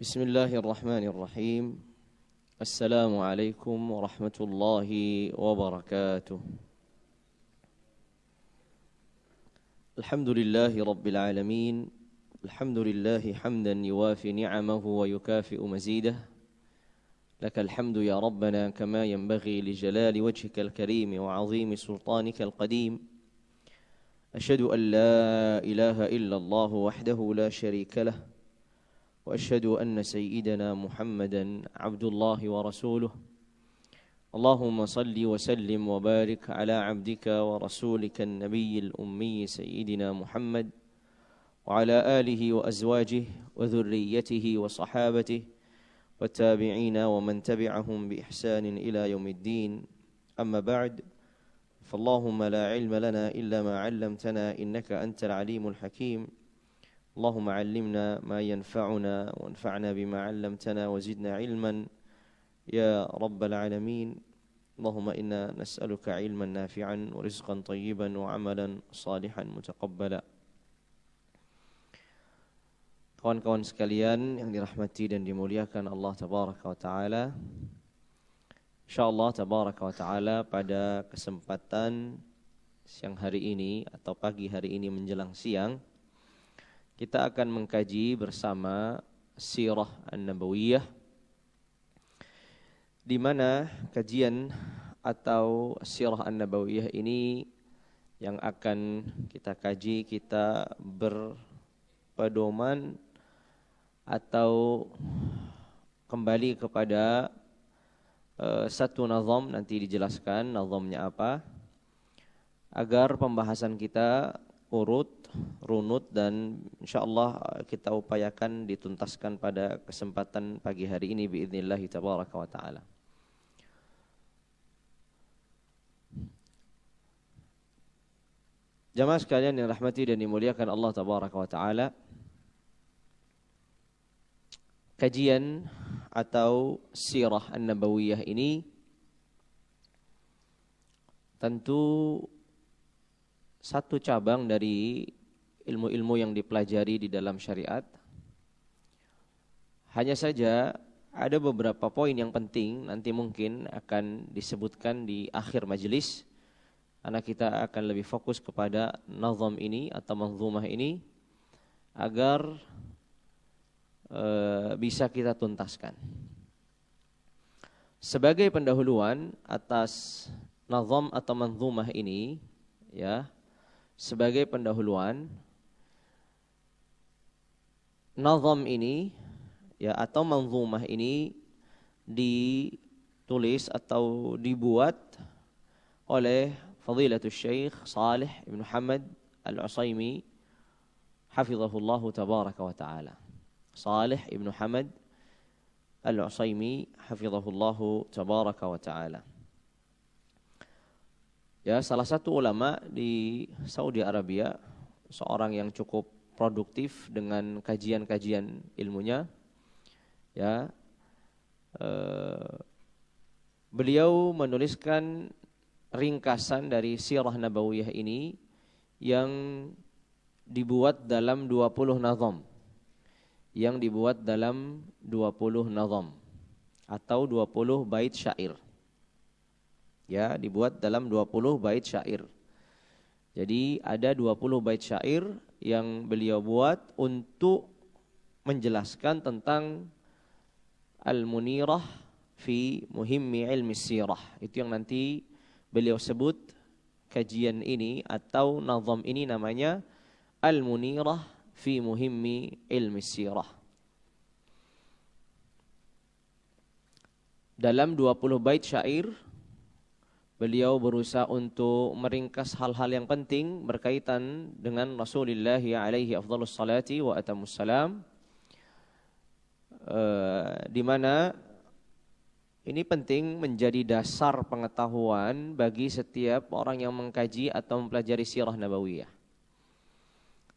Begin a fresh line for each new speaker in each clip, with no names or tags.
بسم الله الرحمن الرحيم. السلام عليكم ورحمة الله وبركاته. الحمد لله رب العالمين. الحمد لله حمدا يوافي نعمه ويكافئ مزيده. لك الحمد يا ربنا كما ينبغي لجلال وجهك الكريم وعظيم سلطانك القديم. أشهد أن لا إله إلا الله وحده لا شريك له، وأشهد أن سيدنا محمدا عبد الله ورسوله. اللهم صل وسلم وبارك على عبدك ورسولك النبي الأمي سيدنا محمد وعلى آله وأزواجه وذريته وصحابته والتابعين ومن تبعهم بإحسان إلى يوم الدين. أما بعد، فاللهم لا علم لنا إلا ما علمتنا إنك أنت العليم الحكيم. اللهم علمنا ما ينفعنا وانفعنا بما علمتنا وزدنا علما يا رب العالمين. اللهم إنا نسألك علما نافعا ورزقا طيبا وعملا صالحا متقبلا. Kawan-kawan sekalian yang dirahmati dan dimuliakan Allah Tabaraka wa Ta'ala, InsyaAllah Tabaraka wa Ta'ala pada kesempatan siang hari ini atau pagi hari ini menjelang siang, kita akan mengkaji bersama Sirah An-Nabawiyah, di mana kajian atau Sirah An-Nabawiyah ini yang akan kita kaji, kita berpedoman atau kembali kepada satu nazam, nanti dijelaskan nazamnya apa, agar pembahasan kita urut, runut, dan insyaallah kita upayakan dituntaskan pada kesempatan pagi hari ini biidznillah tabaraka wa taala. Jamaah sekalian yang rahmati dan dimuliakan Allah Tabaraka wa Ta'ala, kajian atau Sirah An-Nabawiyah ini tentu satu cabang dari ilmu-ilmu yang dipelajari di dalam syariat. Hanya saja ada beberapa poin yang penting nanti mungkin akan disebutkan di akhir majelis, karena kita akan lebih fokus kepada nazam ini atau manzumah ini agar bisa kita tuntaskan. Sebagai pendahuluan atas nazam atau manzumah ini, ya, sebagai pendahuluan, nazam ini ya atau manzumah ini ditulis atau dibuat oleh Fadilatul Syekh Shalih Ibn Hamad Al-Utsaimin hafizahullahu tabaraka wa ta'ala. Shalih Ibn Hamad Al-Utsaimin hafizahullahu tabaraka wa ta'ala. Ya, salah satu ulama di Saudi Arabia, seorang yang cukup produktif dengan kajian-kajian ilmunya. Ya, beliau menuliskan ringkasan dari Sirah Nabawiyah ini yang dibuat dalam 20 nazam. Yang dibuat dalam 20 nazam atau 20 bait syair. Ya, dibuat dalam 20 bait syair. Jadi ada 20 bait syair yang beliau buat untuk menjelaskan tentang Al-Munirah fi Muhimmi Ilmi Sirah. Itu yang nanti beliau sebut kajian ini atau nazam ini namanya Al-Munirah fi Muhimmi Ilmi Sirah. Dalam 20 bait syair beliau berusaha untuk meringkas hal-hal yang penting berkaitan dengan Rasulullah alaihi afdhalus salati wa atamus salam, di mana ini penting menjadi dasar pengetahuan bagi setiap orang yang mengkaji atau mempelajari Sirah Nabawiyah.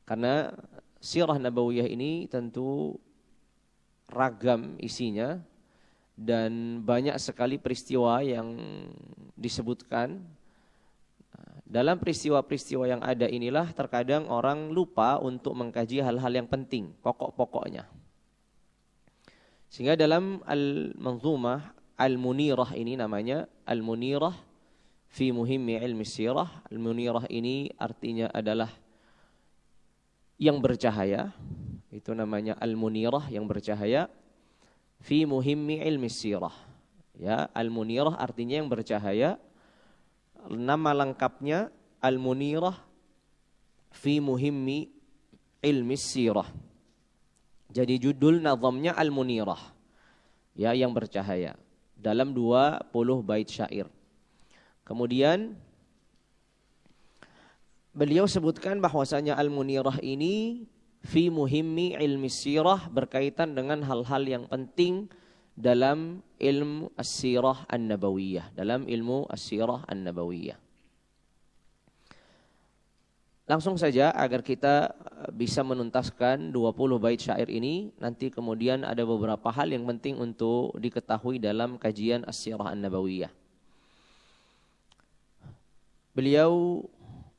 Karena Sirah Nabawiyah ini tentu ragam isinya dan banyak sekali peristiwa yang disebutkan. Dalam peristiwa-peristiwa yang ada inilah terkadang orang lupa untuk mengkaji hal-hal yang penting, pokok-pokoknya. Sehingga dalam Al-Manzumah Al-Munirah ini namanya Al-Munirah fi muhimmi ilmi sirah. Al-Munirah ini artinya adalah yang bercahaya. Itu namanya Al-Munirah, yang bercahaya. Fi muhimmi ilmi sirah. Ya, Al-Munirah artinya yang bercahaya. Nama lengkapnya Al-Munirah fi muhimmi ilmi sirah. Jadi judul nazamnya Al-Munirah, ya, yang bercahaya, dalam 20 bait syair. Kemudian beliau sebutkan bahwasanya Al-Munirah ini fi muhimmi ilmi sirah, berkaitan dengan hal-hal yang penting dalam ilmu as-sirah an-nabawiyah, dalam ilmu as-sirah an-nabawiyah. Langsung saja agar kita bisa menuntaskan 20 bait syair ini, nanti kemudian ada beberapa hal yang penting untuk diketahui dalam kajian as-sirah an-nabawiyah. Beliau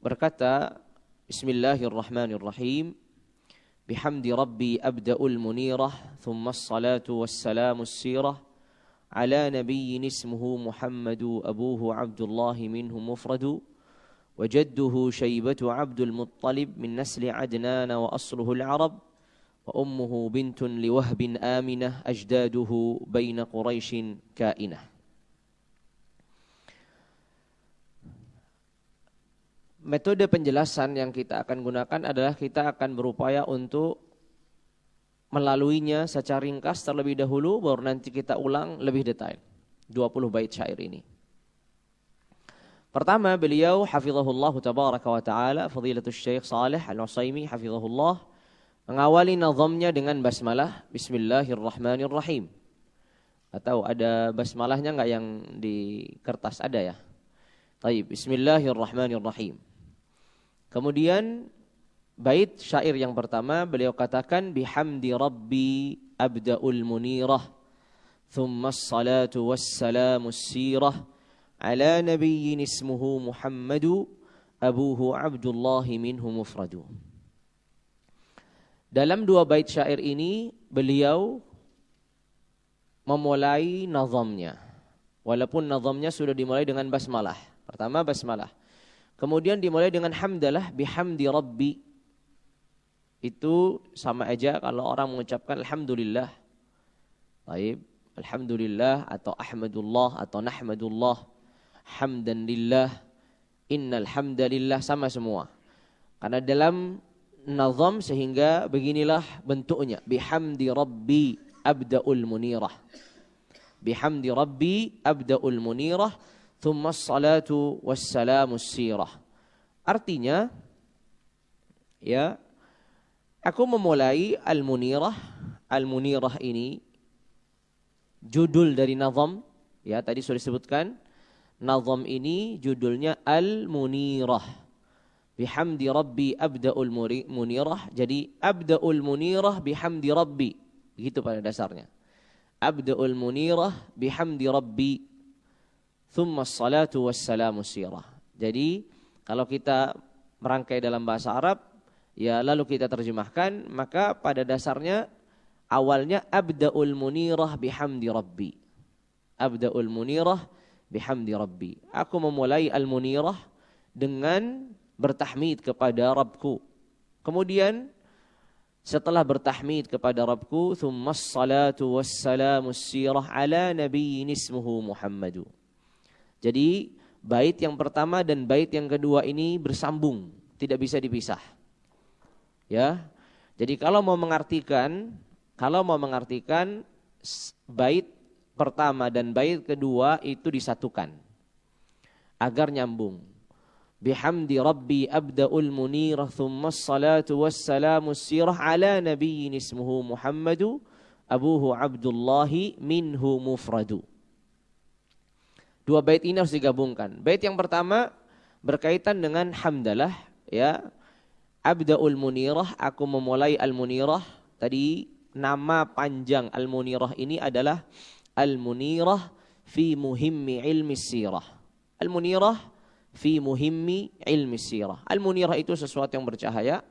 berkata, Bismillahirrahmanirrahim. Bihamdi Rabbi abda'ul munirah, thumma as-salatu was-salamu as-sirah, ala nabiyyin ismuhu Muhammadu, abuhu Abdullahi minhu mufradu, وجده شيبة عبد المطلب من نسل عدنان وأصله العرب وأمه بنت لوهب آمنة أجداده بين قريش كائنة. Metode penjelasan yang kita akan gunakan adalah kita akan berupaya untuk melaluinya secara ringkas terlebih dahulu, baru nanti kita ulang lebih detail 20 bait syair ini. Pertama, beliau hafizahullah tabaraka wa ta'ala, Fadilatul Syekh Saleh Al-Utsaimin hafizahullah, mengawali nazamnya dengan basmalah, Bismillahirrahmanirrahim. Atau ada basmalahnya enggak yang di kertas? Ada ya? Baik, Bismillahirrahmanirrahim. Kemudian bait syair yang pertama beliau katakan, Bihamdi Rabbi abda'ul munirah, thumma as-salatu was-salamu as-sirah, ala nabiyyin ismuhu Muhammadu, abuhu Abdullahi minhu mufradu. Dalam 2 bait syair ini beliau memulai nazamnya, walaupun nazamnya sudah dimulai dengan basmalah. Pertama basmalah, kemudian dimulai dengan hamdalah, bihamdi Rabbi. Itu sama aja kalau orang mengucapkan alhamdulillah. Baik, alhamdulillah atau ahmadullah atau nahmadullah, hamdan lillah, innal hamdalillah, sama semua. Karena dalam nazam sehingga beginilah bentuknya, bihamdi Rabbi abda'ul munirah. Bihamdi Rabbi abda'ul munirah, thumma as-salatu was-salamu as-sirah. Artinya, ya, aku memulai al-munirah. Al-munirah ini judul dari nazam, ya, tadi sudah disebutkan. Nazam ini judulnya Al-Munirah. Bihamdi Rabbi abda'ul munirah. Jadi abda'ul munirah bihamdi Rabbi. Begitu pada dasarnya. Abda'ul munirah bihamdi Rabbi. Thumma as-salatu was-salamu sirah. Jadi kalau kita merangkai dalam bahasa Arab, ya, lalu kita terjemahkan, maka pada dasarnya awalnya abda'ul munirah bihamdi Rabbi. Abda'ul munirah bihamdi Rabbi. Aku memulai al-munirah dengan bertahmid kepada Rabbku. Kemudian setelah bertahmid kepada Rabbku, thumma as-salatu was-salamu as-sirah ala nabiyyin ismuhu Muhammadu. Jadi bait yang pertama dan bait yang kedua ini bersambung, tidak bisa dipisah. Ya. Jadi kalau mau mengartikan bait pertama dan bait kedua itu disatukan agar nyambung. Bihamdi Rabbi abda'ul munirah, thumma as-salatu was-salamu as-sirah ala nabiyyin ismuhu Muhammadu, abuhu Abdullahi minhu mufradu. 2 bait ini harus digabungkan. Bait yang pertama berkaitan dengan hamdalah, ya. Abda'ul munirah, aku memulai al-munirah. Tadi nama panjang al-munirah ini adalah Al-Munirah fi muhimmi ilmi sirah. Al-Munirah fi muhimmi ilmi sirah. Al-Munirah itu sesuatu yang bercahaya.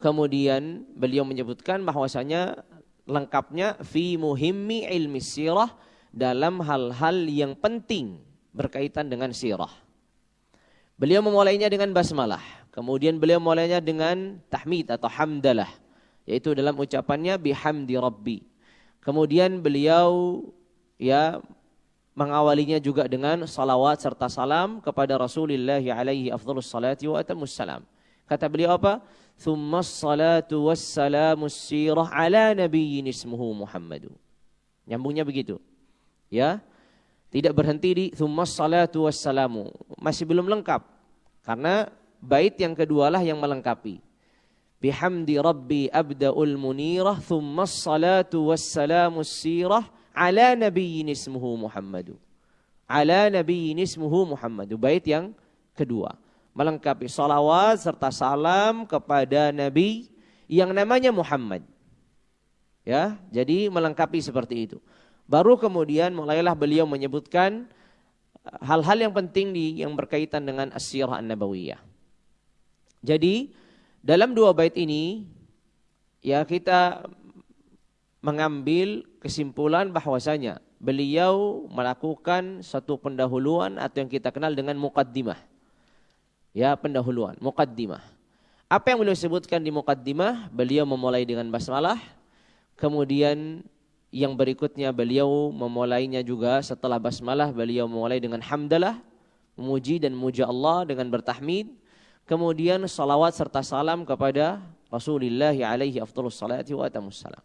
Kemudian beliau menyebutkan bahwasanya lengkapnya fi muhimmi ilmi sirah, dalam hal-hal yang penting berkaitan dengan sirah. Beliau memulainya dengan basmalah, kemudian beliau memulainya dengan tahmid atau hamdalah, yaitu dalam ucapannya bihamdi rabbi. Kemudian beliau mengawalinya juga dengan salawat serta salam kepada Rasulullah alaihi afdhalus salati wa atammus salam. Kata beliau apa? Thumma salatu wassalamus sirah ala nabiyyin ismuhu Muhammadu. Nyambungnya begitu. Ya. Tidak berhenti di thumma salatu wassalamu. Masih belum lengkap. Karena bait yang kedua lah yang melengkapi. Bihamdi rabbi abda'ul munirah thumma salatu wassalamus sirah ala nabiyyin ismuhu Muhammadu. Ala nabiyyin ismuhu Muhammadu. Bait yang kedua. Melengkapi salawat serta salam kepada Nabi yang namanya Muhammad. Ya, jadi melengkapi seperti itu. Baru kemudian mulailah beliau menyebutkan hal-hal yang penting yang berkaitan dengan as-sirah an-nabawiyah. Jadi dalam dua bait ini ya kita mengambil kesimpulan bahwasanya beliau melakukan satu pendahuluan atau yang kita kenal dengan muqaddimah. Ya, pendahuluan, muqaddimah. Apa yang beliau sebutkan di muqaddimah? Beliau memulai dengan basmalah, kemudian yang berikutnya beliau memulainya juga setelah basmalah, beliau memulai dengan hamdalah, memuji dan memuja Allah dengan bertahmid, kemudian salawat serta salam kepada Rasulullah alaihi afdhalus salati wa atammus salam.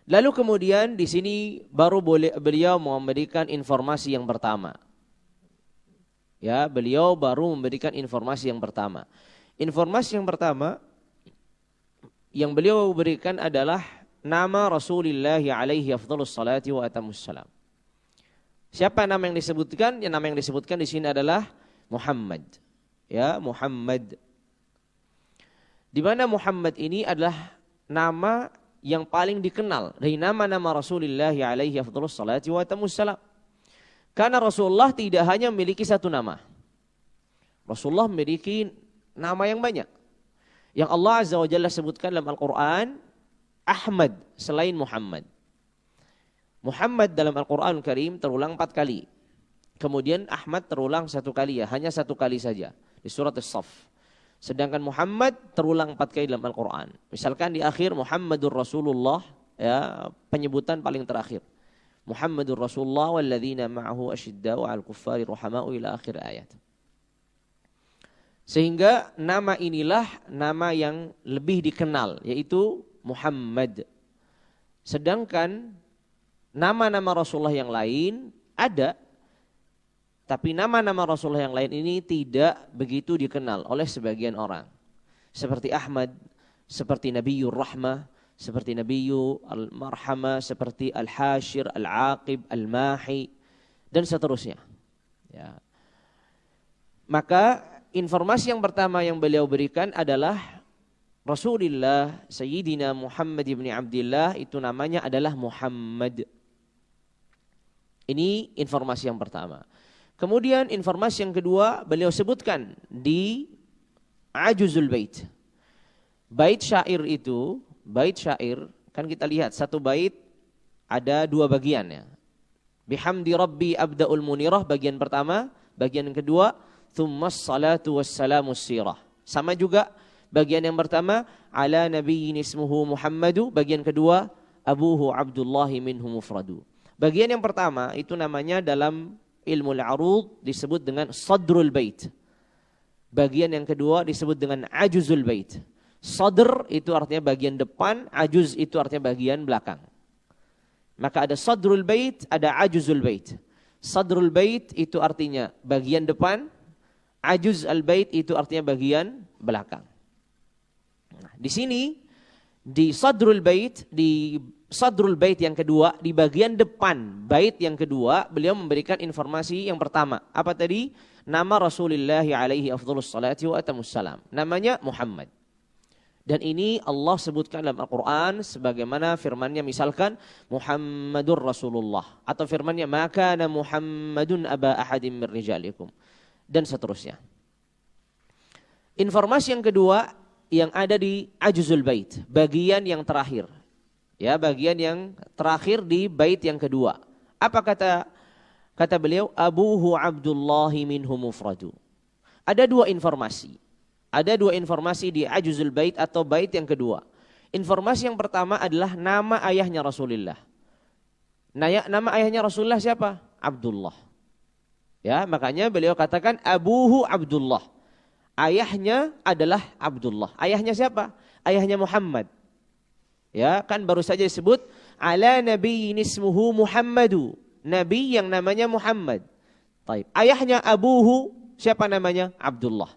Lalu kemudian di sini baru beliau memberikan informasi yang pertama. Ya, beliau baru memberikan informasi yang pertama. Informasi yang pertama yang beliau berikan adalah nama Rasulullah alaihi afdhalus salati wa atammus salam. Siapa nama yang disebutkan? Yang nama yang disebutkan di sini adalah Muhammad. Ya, Muhammad. Di mana Muhammad ini adalah nama yang paling dikenal dari nama-nama Rasulullah alaihi afdhalus salati wa atammus salam. Karena Rasulullah tidak hanya memiliki satu nama. Rasulullah memiliki nama yang banyak. Yang Allah Azza wa Jalla sebutkan dalam Al-Quran, Ahmad selain Muhammad. Muhammad dalam Al-Quran Karim terulang 4 kali. Kemudian Ahmad terulang 1 kali ya, hanya 1 kali saja di surat As-Saff. Sedangkan Muhammad terulang 4 kali dalam Al-Quran. Misalkan di akhir Muhammadur Rasulullah, ya, penyebutan paling terakhir. Muhammadur Rasulullah walladzina ma'ahu asyidda'u 'alal kuffari ruhama'u ila akhir ayat. Sehingga nama inilah nama yang lebih dikenal, yaitu Muhammad. Sedangkan nama-nama Rasulullah yang lain ada, tapi nama-nama Rasulullah yang lain ini tidak begitu dikenal oleh sebagian orang. Seperti Ahmad, seperti Nabiyur Rahmah, seperti Nabiyyu Al-Marhamah, seperti Al-Hashir, Al-Aqib, Al-Mahi, dan seterusnya. Ya. Maka informasi yang pertama yang beliau berikan adalah Rasulullah Sayyidina Muhammad ibn Abdillah itu namanya adalah Muhammad. Ini informasi yang pertama. Kemudian informasi yang kedua beliau sebutkan di Ajuzul Bait. Bait syair itu, bait syair, kan kita lihat satu bait ada 2 bagiannya. Bihamdi Rabbi abda'ul munirah bagian pertama, bagian yang kedua thummas salatu wassalamus sirah. Sama juga bagian yang pertama ala nabiyyin ismuhu Muhammadu, bagian kedua abuhu Abdullahi minhu mufradu. Bagian yang pertama itu namanya dalam ilmu al-arud disebut dengan sadrul bait. Bagian yang kedua disebut dengan ajuzul bait. Sadr itu artinya bagian depan, ajuz itu artinya bagian belakang. Maka ada sadrul bait, ada ajuzul bait. Sadrul bait itu artinya bagian depan, ajuz al-bait itu artinya bagian belakang. Nah, di sini di sadrul bait yang kedua, di bagian depan bait yang kedua, beliau memberikan informasi yang pertama. Apa tadi? Nama Rasulullah alaihi afdhalus salati wa atammus salam. Namanya Muhammad. Dan ini Allah sebutkan dalam Al-Quran sebagaimana firmannya misalkan Muhammadur Rasulullah. Atau firmannya maka kana Muhammadun aba ahadim min rijalikum. Dan seterusnya. Informasi yang kedua yang ada di Ajuzul Bait, bagian yang terakhir. Ya, bagian yang terakhir di bait yang kedua. Apa kata beliau? Abuhu Abdullahi minhu mufradu. Ada dua informasi. Ada dua informasi di Ajuzul Bait atau bait yang kedua. Informasi yang pertama adalah nama ayahnya Rasulullah. Nama ayahnya Rasulullah siapa? Abdullah. Ya, makanya beliau katakan abuhu Abdullah. Ayahnya adalah Abdullah. Ayahnya siapa? Ayahnya Muhammad. Ya, kan baru saja disebut ala nabiyyin ismuhu Muhammadu. Nabi yang namanya Muhammad. Taib. Ayahnya abuhu siapa namanya? Abdullah.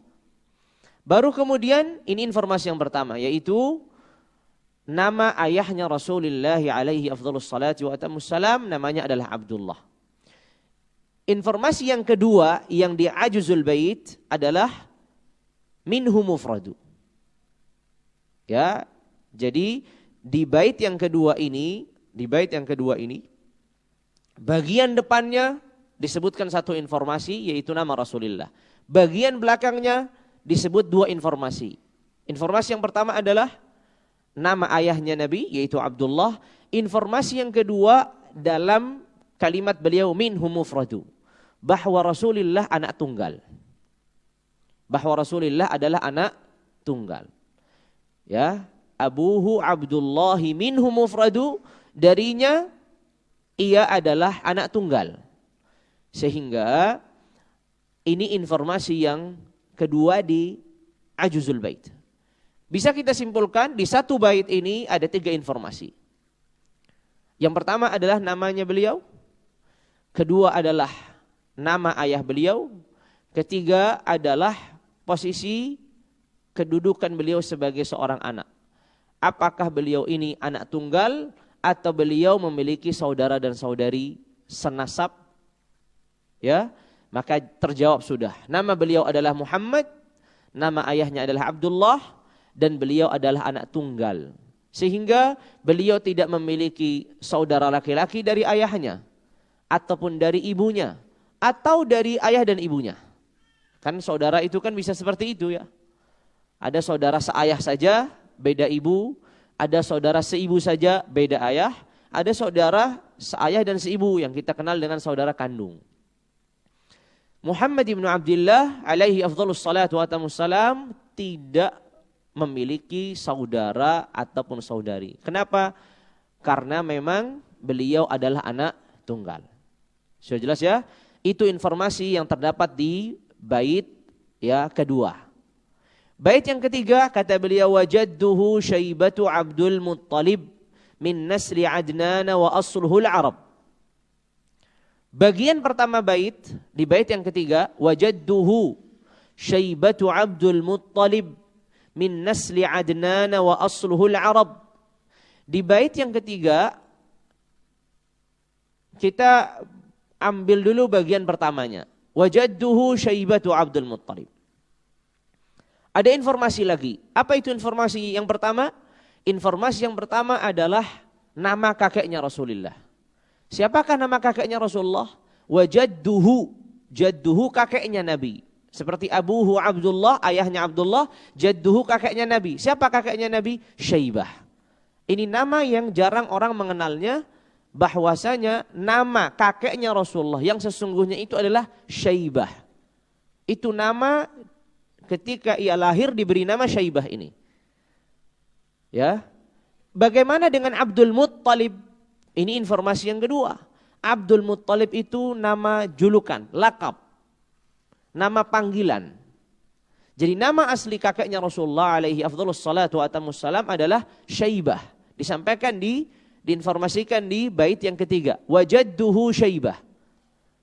Baru kemudian ini informasi yang pertama, yaitu nama ayahnya Rasulullah alaihi afdhalus salati wa atamus salam namanya adalah Abdullah. Informasi yang kedua yang di Ajuzul Bait adalah minhu mufradu. Ya, jadi di bait yang kedua ini, bagian depannya disebutkan satu informasi yaitu nama Rasulullah. Bagian belakangnya disebut dua informasi. Informasi yang pertama adalah nama ayahnya Nabi yaitu Abdullah. Informasi yang kedua dalam kalimat beliau minhu mufradu, bahwa Rasulullah anak tunggal. Bahwa Rasulullah adalah anak tunggal. Ya, abuhu Abdullahi minhu mufradu, darinya ia adalah anak tunggal. Sehingga ini informasi yang kedua di Ajuzul Bait. Bisa kita simpulkan di satu bait ini ada 3 informasi. Yang pertama adalah namanya beliau. Kedua adalah nama ayah beliau. Ketiga adalah posisi kedudukan beliau sebagai seorang anak. Apakah beliau ini anak tunggal atau beliau memiliki saudara dan saudari senasab? Ya, maka terjawab sudah. Nama beliau adalah Muhammad, nama ayahnya adalah Abdullah, dan beliau adalah anak tunggal. Sehingga beliau tidak memiliki saudara laki-laki dari ayahnya, ataupun dari ibunya, atau dari ayah dan ibunya. Kan saudara itu kan bisa seperti itu ya. Ada saudara seayah saja, beda ibu. Ada saudara seibu saja, beda ayah. Ada saudara seayah dan seibu yang kita kenal dengan saudara kandung. Muhammad ibn Abdullah alaihi afdhalus salatu wa atamus salam tidak memiliki saudara ataupun saudari. Kenapa? Karena memang beliau adalah anak tunggal. Sudah jelas ya? Itu informasi yang terdapat di bait ya kedua. Bait yang ketiga kata beliau wajadduhu Syaibatu Abdul Muttalib min nasli Adnan wa asluhul Arab. Bagian pertama bait, di bait yang ketiga wajadduhu Syaibatu Abdul Muttalib min nasli Adnan wa asluhul Arab. Di bait yang ketiga kita ambil dulu bagian pertamanya. Wajadduhu Syaibatu Abdul Muttalib. Ada informasi lagi. Apa itu informasi yang pertama? Informasi yang pertama adalah nama kakeknya Rasulullah. Siapakah nama kakeknya Rasulullah? Wajadduhu. Jadduhu kakeknya Nabi. Seperti abuhu Abdullah, ayahnya Abdullah, jadduhu kakeknya Nabi. Siapa kakeknya Nabi? Syaibah. Ini nama yang jarang orang mengenalnya, bahwasanya nama kakeknya Rasulullah yang sesungguhnya itu adalah Syaibah. Itu nama ketika ia lahir diberi nama Syaibah ini. Ya. Bagaimana dengan Abdul Muttalib? Ini informasi yang kedua. Abdul Muttalib itu nama julukan, lakab. Nama panggilan. Jadi nama asli kakeknya Rasulullah alaihi afdhalus salatu wa atamus salam adalah Syaibah. Disampaikan diinformasikan di bait yang ketiga. Wajadduhu Syaibah.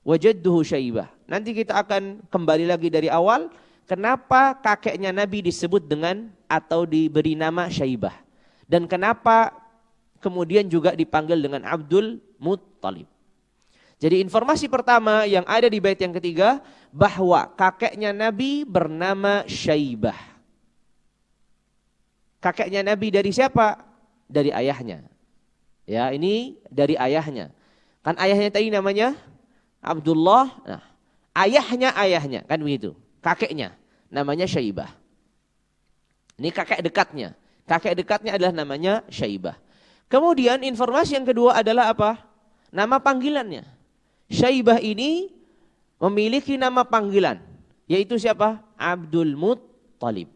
Wajadduhu Syaibah. Nanti kita akan kembali lagi dari awal. Kenapa kakeknya Nabi disebut dengan atau diberi nama Syaibah. Dan kenapa kemudian juga dipanggil dengan Abdul Muttalib. Jadi informasi pertama yang ada di bait yang ketiga, bahwa kakeknya Nabi bernama Syaibah. Kakeknya Nabi dari siapa? Dari ayahnya. Ya, ini dari ayahnya. Kan ayahnya tadi namanya Abdullah. Nah, ayahnya kan begitu. Kakeknya namanya Syaibah. Ini kakek dekatnya. Kakek dekatnya adalah namanya Syaibah. Kemudian informasi yang kedua adalah apa? Nama panggilannya. Syaibah ini memiliki nama panggilan. Yaitu siapa? Abdul Muttalib.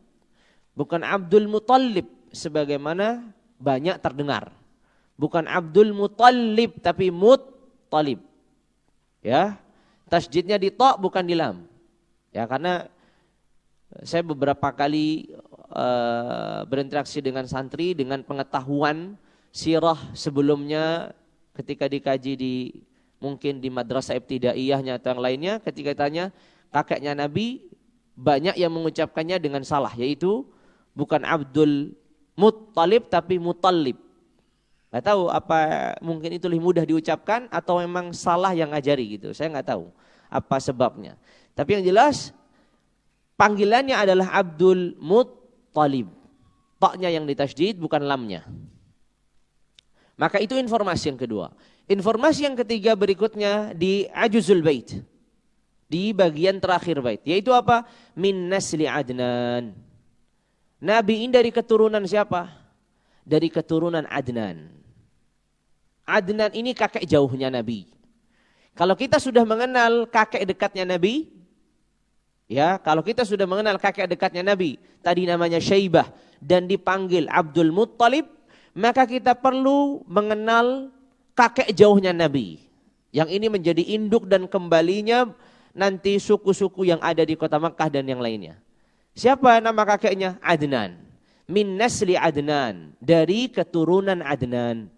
Bukan Abdul Muttalib sebagaimana banyak terdengar. Bukan Abdul Muttalib tapi Muttalib. Ya. Tasjidnya di ta bukan di lam. Ya, karena saya beberapa kali berinteraksi dengan santri dengan pengetahuan sirah sebelumnya ketika dikaji mungkin di madrasah ibtidaiyahnya atau yang lainnya, ketika tanya kakeknya Nabi banyak yang mengucapkannya dengan salah, yaitu bukan Abdul Muttalib tapi Muttalib. Nggak tahu apa mungkin itu lebih mudah diucapkan atau memang salah yang ngajari gitu. Saya nggak tahu apa sebabnya. Tapi yang jelas panggilannya adalah Abdul Muttalib. Ta-nya yang ditasydid bukan lamnya. Maka itu informasi yang kedua. Informasi yang ketiga berikutnya di Ajuzul Bait. Di bagian terakhir bait. Yaitu apa? Min nasli Adnan. Nabi ini dari keturunan siapa? Dari keturunan Adnan. Adnan ini kakek jauhnya Nabi. Kalau kita sudah mengenal kakek dekatnya Nabi, ya, kalau kita sudah mengenal kakek dekatnya Nabi, tadi namanya Syaibah dan dipanggil Abdul Muttalib, maka kita perlu mengenal kakek jauhnya Nabi. Yang ini menjadi induk dan kembalinya nanti suku-suku yang ada di kota Makkah dan yang lainnya. Siapa nama kakeknya? Adnan. Min nasli Adnan, dari keturunan Adnan.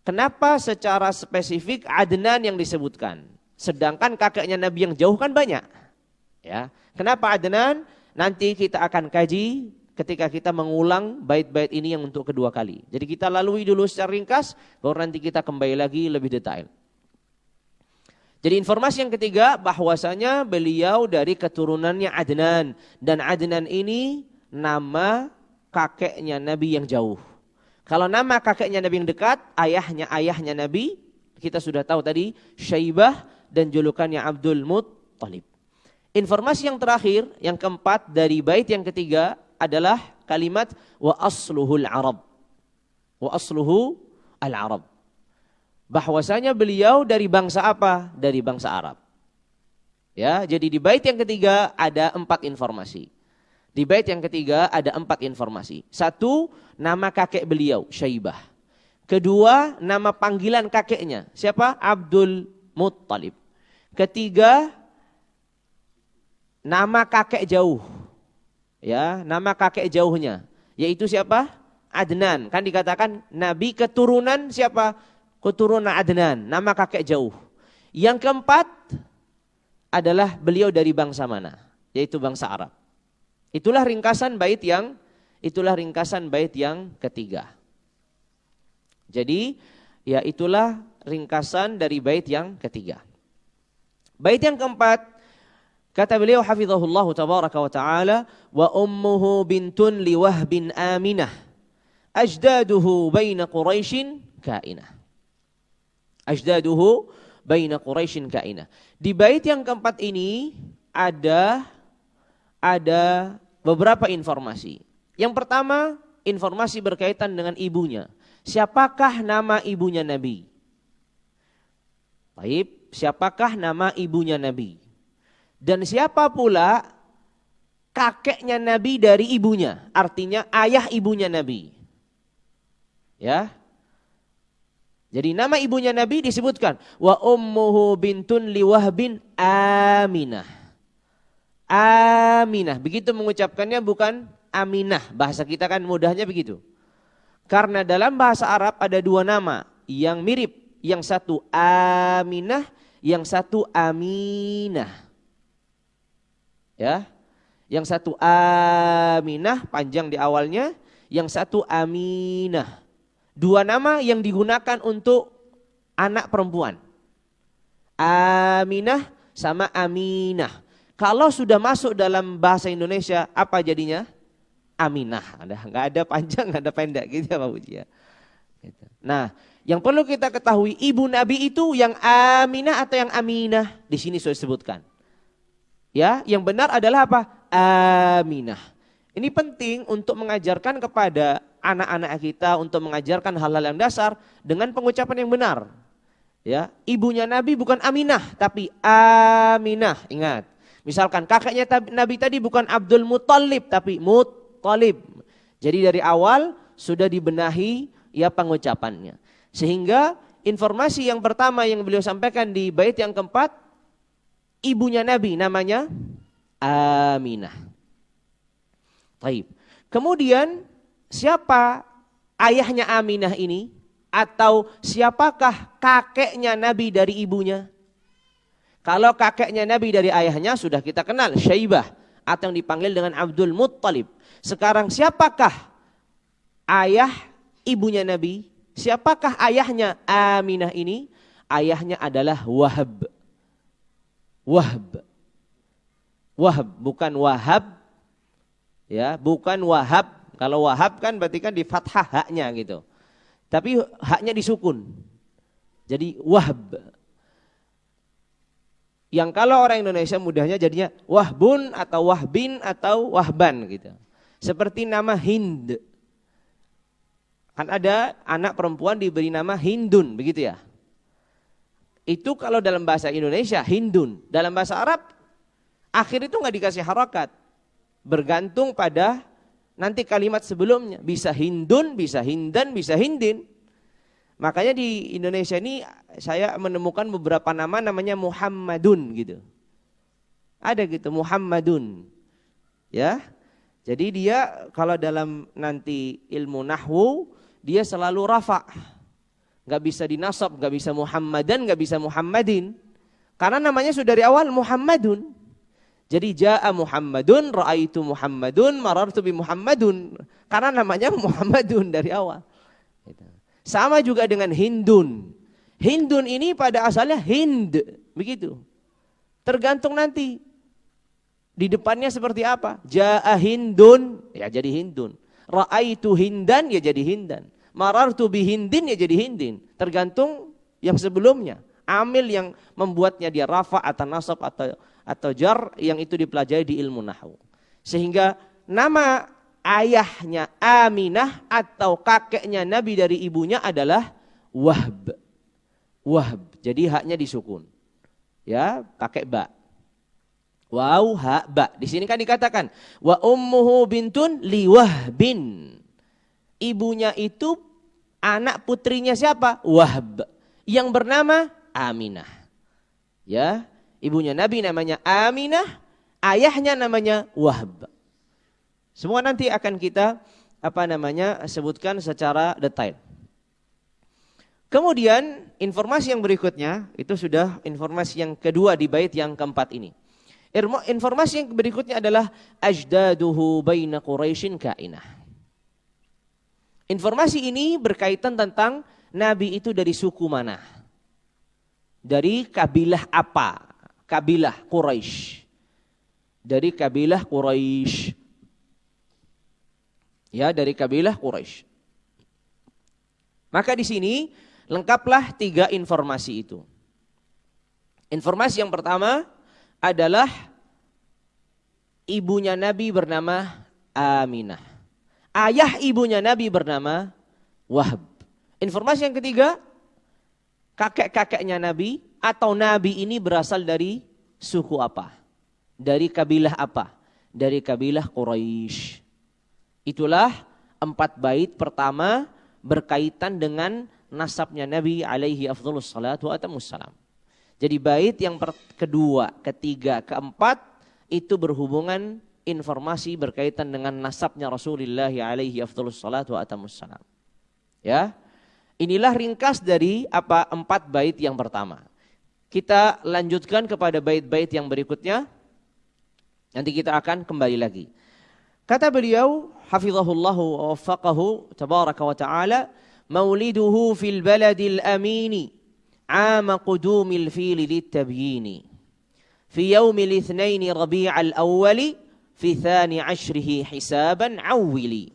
Kenapa secara spesifik Adnan yang disebutkan? Sedangkan kakeknya Nabi yang jauh kan banyak. Ya. Kenapa Adnan? Nanti kita akan kaji ketika kita mengulang bait-bait ini yang untuk kedua kali. Jadi kita lalui dulu secara ringkas, baru nanti kita kembali lagi lebih detail. Jadi informasi yang ketiga bahwasanya beliau dari keturunannya Adnan. Dan Adnan ini nama kakeknya Nabi yang jauh. Kalau nama kakeknya Nabi yang dekat, ayahnya Nabi, kita sudah tahu tadi, Syaibah dan julukannya Abdul Muttalib. Informasi yang terakhir, yang keempat dari bait yang ketiga adalah kalimat wa asluhul Arab. Wa asluhu al-Arab. Bahwasanya beliau dari bangsa apa? Dari bangsa Arab. Ya, jadi di bait yang ketiga ada 4 informasi. Di bait yang ketiga ada 4 informasi. 1, nama kakek beliau, Syaibah. Kedua, nama panggilan kakeknya. Siapa? Abdul Muttalib. Ketiga, nama kakek jauh. Ya, nama kakek jauhnya. Yaitu siapa? Adnan. Kan dikatakan Nabi keturunan siapa? Keturunan Adnan. Nama kakek jauh. Yang keempat adalah beliau dari bangsa mana? Yaitu bangsa Arab. Itulah ringkasan bait yang ketiga. Jadi, ya itulah ringkasan dari bait yang ketiga. Bait yang keempat, kata beliau hafizahullah tabaraka wa taala, wa ummuhu bintun li Wahbin Aminah, ajdaduhu baina Quraisyin kainah. Ajdaduhu baina Quraisyin kainah. Di bait yang keempat ini ada beberapa informasi. Yang pertama, informasi berkaitan dengan ibunya. Siapakah nama ibunya Nabi? Baik, siapakah nama ibunya Nabi? Dan siapa pula kakeknya Nabi dari ibunya? Artinya ayah ibunya Nabi. Ya. Jadi nama ibunya Nabi disebutkan wa ummuhu bintun li Wahbin Aminah. Aminah, begitu mengucapkannya bukan Aminah. Bahasa kita kan mudahnya begitu. Karena dalam bahasa Arab ada 2 nama yang mirip. Yang satu Aminah, yang satu Aminah. Ya. Yang satu Aminah panjang di awalnya, yang satu Aminah. 2 nama yang digunakan untuk anak perempuan. Aminah sama Aminah. Kalau sudah masuk dalam bahasa Indonesia, apa jadinya? Aminah. Nggak ada panjang, nggak ada pendek gitu ya Pak Puji ya. Nah, yang perlu kita ketahui, ibu Nabi itu yang Aminah atau yang Aminah? Di sini sudah disebutkan. Ya, yang benar adalah apa? Aminah. Ini penting untuk mengajarkan kepada anak-anak kita, untuk mengajarkan hal-hal yang dasar dengan pengucapan yang benar. Ya, ibunya Nabi bukan Aminah tapi Aminah. Ingat. Misalkan kakeknya Nabi tadi bukan Abdul Muttalib tapi Muttalib. Jadi dari awal sudah dibenahi ya pengucapannya. Sehingga informasi yang pertama yang beliau sampaikan di bait yang keempat, ibunya Nabi namanya Aminah. Baik. Kemudian siapa ayahnya Aminah ini? Atau siapakah kakeknya Nabi dari ibunya? Kalau kakeknya Nabi dari ayahnya sudah kita kenal, Syaibah atau yang dipanggil dengan Abdul Muttalib. Sekarang siapakah ayah ibunya Nabi? Siapakah ayahnya Aminah ini? Ayahnya adalah Wahab. Wahab. Wahab bukan Wahab. Ya, bukan Wahab. Kalau Wahab kan berarti kan di fathah haknya gitu. Tapi haknya disukun. Jadi Wahab. Yang kalau orang Indonesia mudahnya jadinya Wahbun atau Wahbin atau Wahban gitu. Seperti nama Hind. Kan ada anak perempuan diberi nama Hindun, begitu ya. Itu kalau dalam bahasa Indonesia Hindun. Dalam bahasa Arab akhir itu nggak dikasih harakat. Bergantung pada nanti kalimat sebelumnya. Bisa Hindun, bisa Hindan, bisa Hindin. Makanya di Indonesia ini saya menemukan beberapa nama namanya Muhammadun gitu. Ada gitu Muhammadun. Ya. Jadi dia kalau dalam nanti ilmu nahwu dia selalu rafa. Gak bisa dinasab, gak bisa Muhammadan, gak bisa Muhammadin. Karena namanya sudah dari awal Muhammadun. Jadi ja'a Muhammadun, ra'aitu Muhammadun, marartu bi Muhammadun. Karena namanya Muhammadun dari awal. Sama juga dengan Hindun. Hindun ini pada asalnya Hind, begitu. Tergantung nanti di depannya seperti apa. Ja'a Hindun, ya jadi Hindun. Ra'aitu Hindan, ya jadi Hindan. Marartu bi Hindin, ya jadi Hindin. Tergantung yang sebelumnya. Amil yang membuatnya dia rafa atau nasab atau jar yang itu dipelajari di ilmu nahwu. Sehingga nama ayahnya Aminah atau kakeknya Nabi dari ibunya adalah Wahb. Wahb. Jadi haknya disukun. Ya, pakai ba. Waw ha ba. Di sini kan dikatakan wa ummuhu bintun li Wahbin. Ibunya itu anak putrinya siapa? Wahb. Yang bernama Aminah. Ya. Ibunya Nabi namanya Aminah, ayahnya namanya Wahb. Semua nanti akan kita sebutkan secara detail. Kemudian informasi yang berikutnya itu sudah informasi yang kedua di bait yang keempat ini. Informasi yang berikutnya adalah ajdaduhu baina Quraisyin kainah. Informasi ini berkaitan tentang Nabi itu dari suku mana? Dari kabilah apa? Kabilah Quraisy. Dari kabilah Quraisy. Ya, dari kabilah Quraisy. Maka di sini lengkaplah 3 informasi itu. Informasi yang pertama adalah ibunya Nabi bernama Aminah. Ayah ibunya Nabi bernama Wahb. Informasi yang ketiga, kakek-kakeknya Nabi atau Nabi ini berasal dari suku apa? Dari kabilah apa? Dari kabilah Quraisy. Itulah 4 bait pertama berkaitan dengan nasabnya Nabi alaihi afdhalus salatu wattamussalam. Jadi bait yang kedua, ketiga, keempat itu berhubungan informasi berkaitan dengan nasabnya Rasulullah alaihi afdhalus salatu wattamussalam. Ya. Inilah ringkas dari 4 bait yang pertama. Kita lanjutkan kepada bait-bait yang berikutnya. Nanti kita akan kembali lagi. Kata beliau, hafizahullahu wa waffaqahu tabaraka wa ta'ala, mauliduhu fil baladil amini, ama qudumil fili littabyini. Fi yawmil ithnaini rabi'al awwali, fi thani ashrihi hisaban awwili.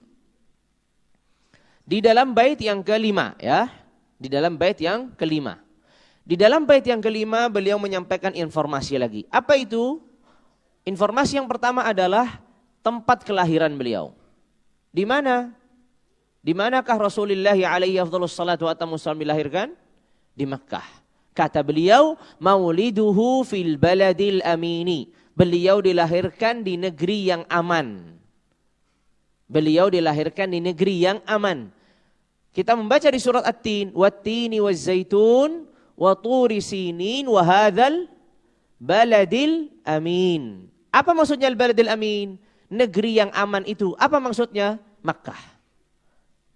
Di dalam bait yang kelima, ya. Di dalam bait yang kelima. Di dalam bait yang kelima beliau menyampaikan informasi lagi. Apa itu? Informasi yang pertama adalah tempat kelahiran beliau. Di mana? Di manakah Rasulullah alaihi afdhalus salatu wa atammus salam dilahirkan? Di Makkah. Kata beliau, mauliduhu fil baladil amini. Beliau dilahirkan di negeri yang aman. Beliau dilahirkan di negeri yang aman. Kita membaca di surat At-Tin, wat-tini waz-zaitun wa turi sinin wa hadzal baladil amin. Apa maksudnya al-baladil amin? Negeri yang aman itu. Apa maksudnya? Makkah.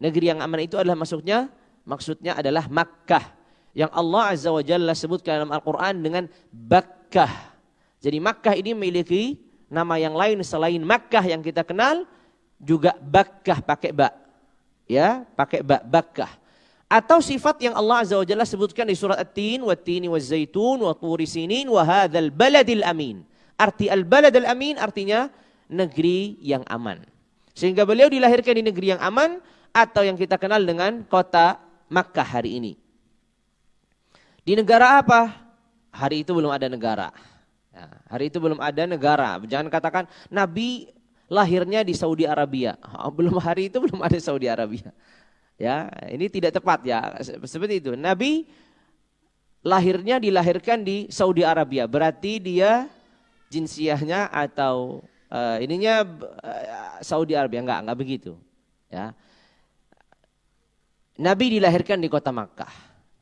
Negeri yang aman itu adalah maksudnya adalah Makkah. Yang Allah Azza wa Jalla sebutkan dalam Al-Quran dengan Bakkah. Jadi Makkah ini memiliki nama yang lain selain Makkah yang kita kenal, juga Bakkah pakai ba. Ya, pakai ba, Bakkah. Atau sifat yang Allah Azza wa Jalla sebutkan di surat At-Tin, wat-tini waz-zaitun wa turi sinin wa hadzal baladil amin. Arti al-baladil amin artinya negeri yang aman. Sehingga beliau dilahirkan di negeri yang aman atau yang kita kenal dengan kota Makkah hari ini. Di negara apa? Hari itu belum ada negara. Ya, hari itu belum ada negara. Jangan katakan Nabi lahirnya di Saudi Arabia. Belum, hari itu belum ada Saudi Arabia. Ya, ini tidak tepat ya. Seperti itu. Nabi dilahirkan di Saudi Arabia. Berarti dia jinsiyahnya atau Saudi Arabia. Enggak begitu. Ya. Nabi dilahirkan di kota Makkah.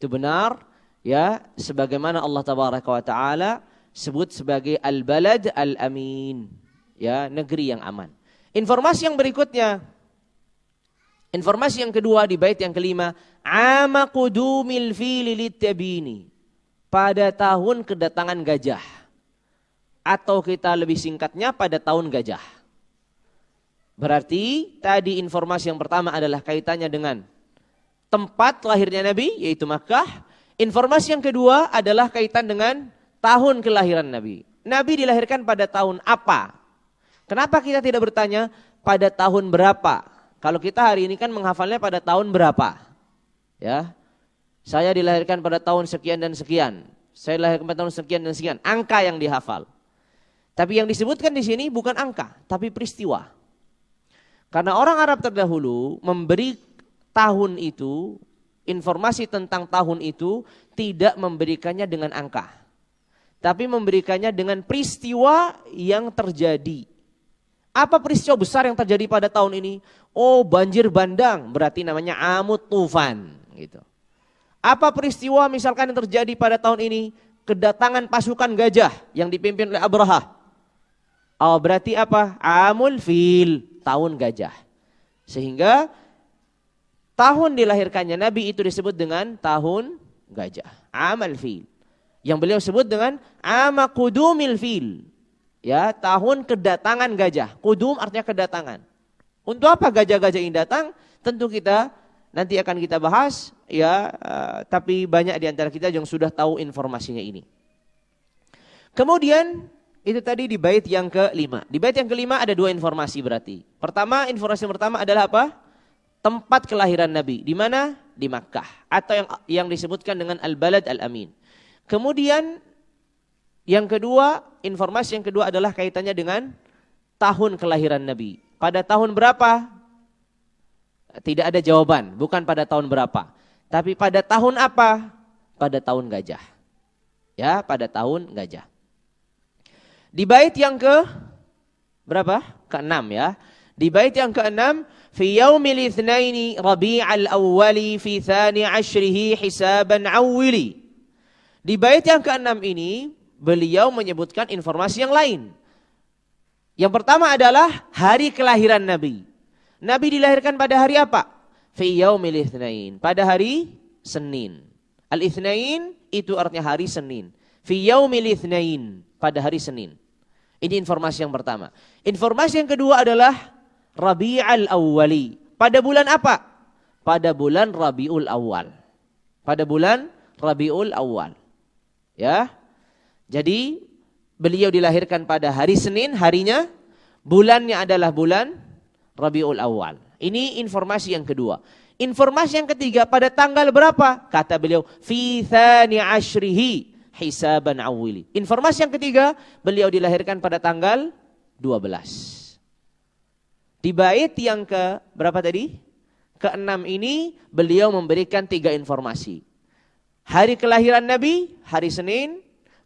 Itu benar. Ya, sebagaimana Allah Tabaraka wa Ta'ala sebut sebagai al-balad al-amin. Ya, negeri yang aman. Informasi yang berikutnya. Informasi yang kedua di bait yang kelima. Ama qudumil fili litabini. Pada tahun kedatangan gajah. Atau kita lebih singkatnya pada tahun gajah. Berarti tadi informasi yang pertama adalah kaitannya dengan tempat lahirnya Nabi, yaitu Makkah. Informasi yang kedua adalah kaitan dengan tahun kelahiran Nabi. Nabi dilahirkan pada tahun apa? Kenapa kita tidak bertanya pada tahun berapa? Kalau kita hari ini kan menghafalnya pada tahun berapa? Ya. Saya dilahirkan pada tahun sekian dan sekian. Saya dilahirkan pada tahun sekian dan sekian. Angka yang dihafal. Tapi yang disebutkan di sini bukan angka, tapi peristiwa. Karena orang Arab terdahulu memberi tahun itu, informasi tentang tahun itu tidak memberikannya dengan angka, tapi memberikannya dengan peristiwa yang terjadi. Apa peristiwa besar yang terjadi pada tahun ini? Oh, banjir bandang, berarti namanya Amut Tufan. Gitu. Apa peristiwa misalkan yang terjadi pada tahun ini? Kedatangan pasukan gajah yang dipimpin oleh Abraha. Oh, berarti apa? Amul Fil, tahun gajah. Sehingga tahun dilahirkannya Nabi itu disebut dengan tahun gajah. Amal Fil. Yang beliau sebut dengan Ama Qudumil Fil. Ya, tahun kedatangan gajah. Qudum artinya kedatangan. Untuk apa gajah-gajah ini datang? Tentu kita nanti akan kita bahas. Ya, tapi banyak di antara kita yang sudah tahu informasinya ini. Kemudian itu tadi di bait yang kelima. Di bait yang kelima ada dua informasi berarti. Informasi pertama adalah apa? Tempat kelahiran Nabi. Di mana? Di Makkah. Atau yang disebutkan dengan Al-Balad Al-Amin. Kemudian informasi yang kedua adalah kaitannya dengan tahun kelahiran Nabi. Pada tahun berapa? Tidak ada jawaban. Bukan pada tahun berapa. Tapi pada tahun apa? Pada tahun gajah. Ya, pada tahun gajah. Di bait yang berapa? Ke-6 ya. Di bait yang ke-6, fi yaumil itsnaini Rabi'al awwali fi tsani ashrihi hisaban awwili. Di bait yang ke-6 ini beliau menyebutkan informasi yang lain. Yang pertama adalah hari kelahiran Nabi. Nabi dilahirkan pada hari apa? Fi yaumil itsnain, pada hari Senin. Al-Itsnain itu artinya hari Senin. Fi yaumil itsnain, pada hari Senin. Ini informasi yang pertama. Informasi yang kedua adalah Rabi'al Awwali. Pada bulan apa? Pada bulan Rabiul Awal. Pada bulan Rabiul Awal. Ya. Jadi beliau dilahirkan pada hari Senin, harinya, bulannya adalah bulan Rabiul Awal. Ini informasi yang kedua. Informasi yang ketiga, pada tanggal berapa? Kata beliau, fi tsani ashrihi hisaban awwili. Informasi yang ketiga, beliau dilahirkan pada tanggal 12. Di bait yang ke berapa tadi? Ke-6 ini beliau memberikan 3 informasi. Hari kelahiran Nabi, hari Senin.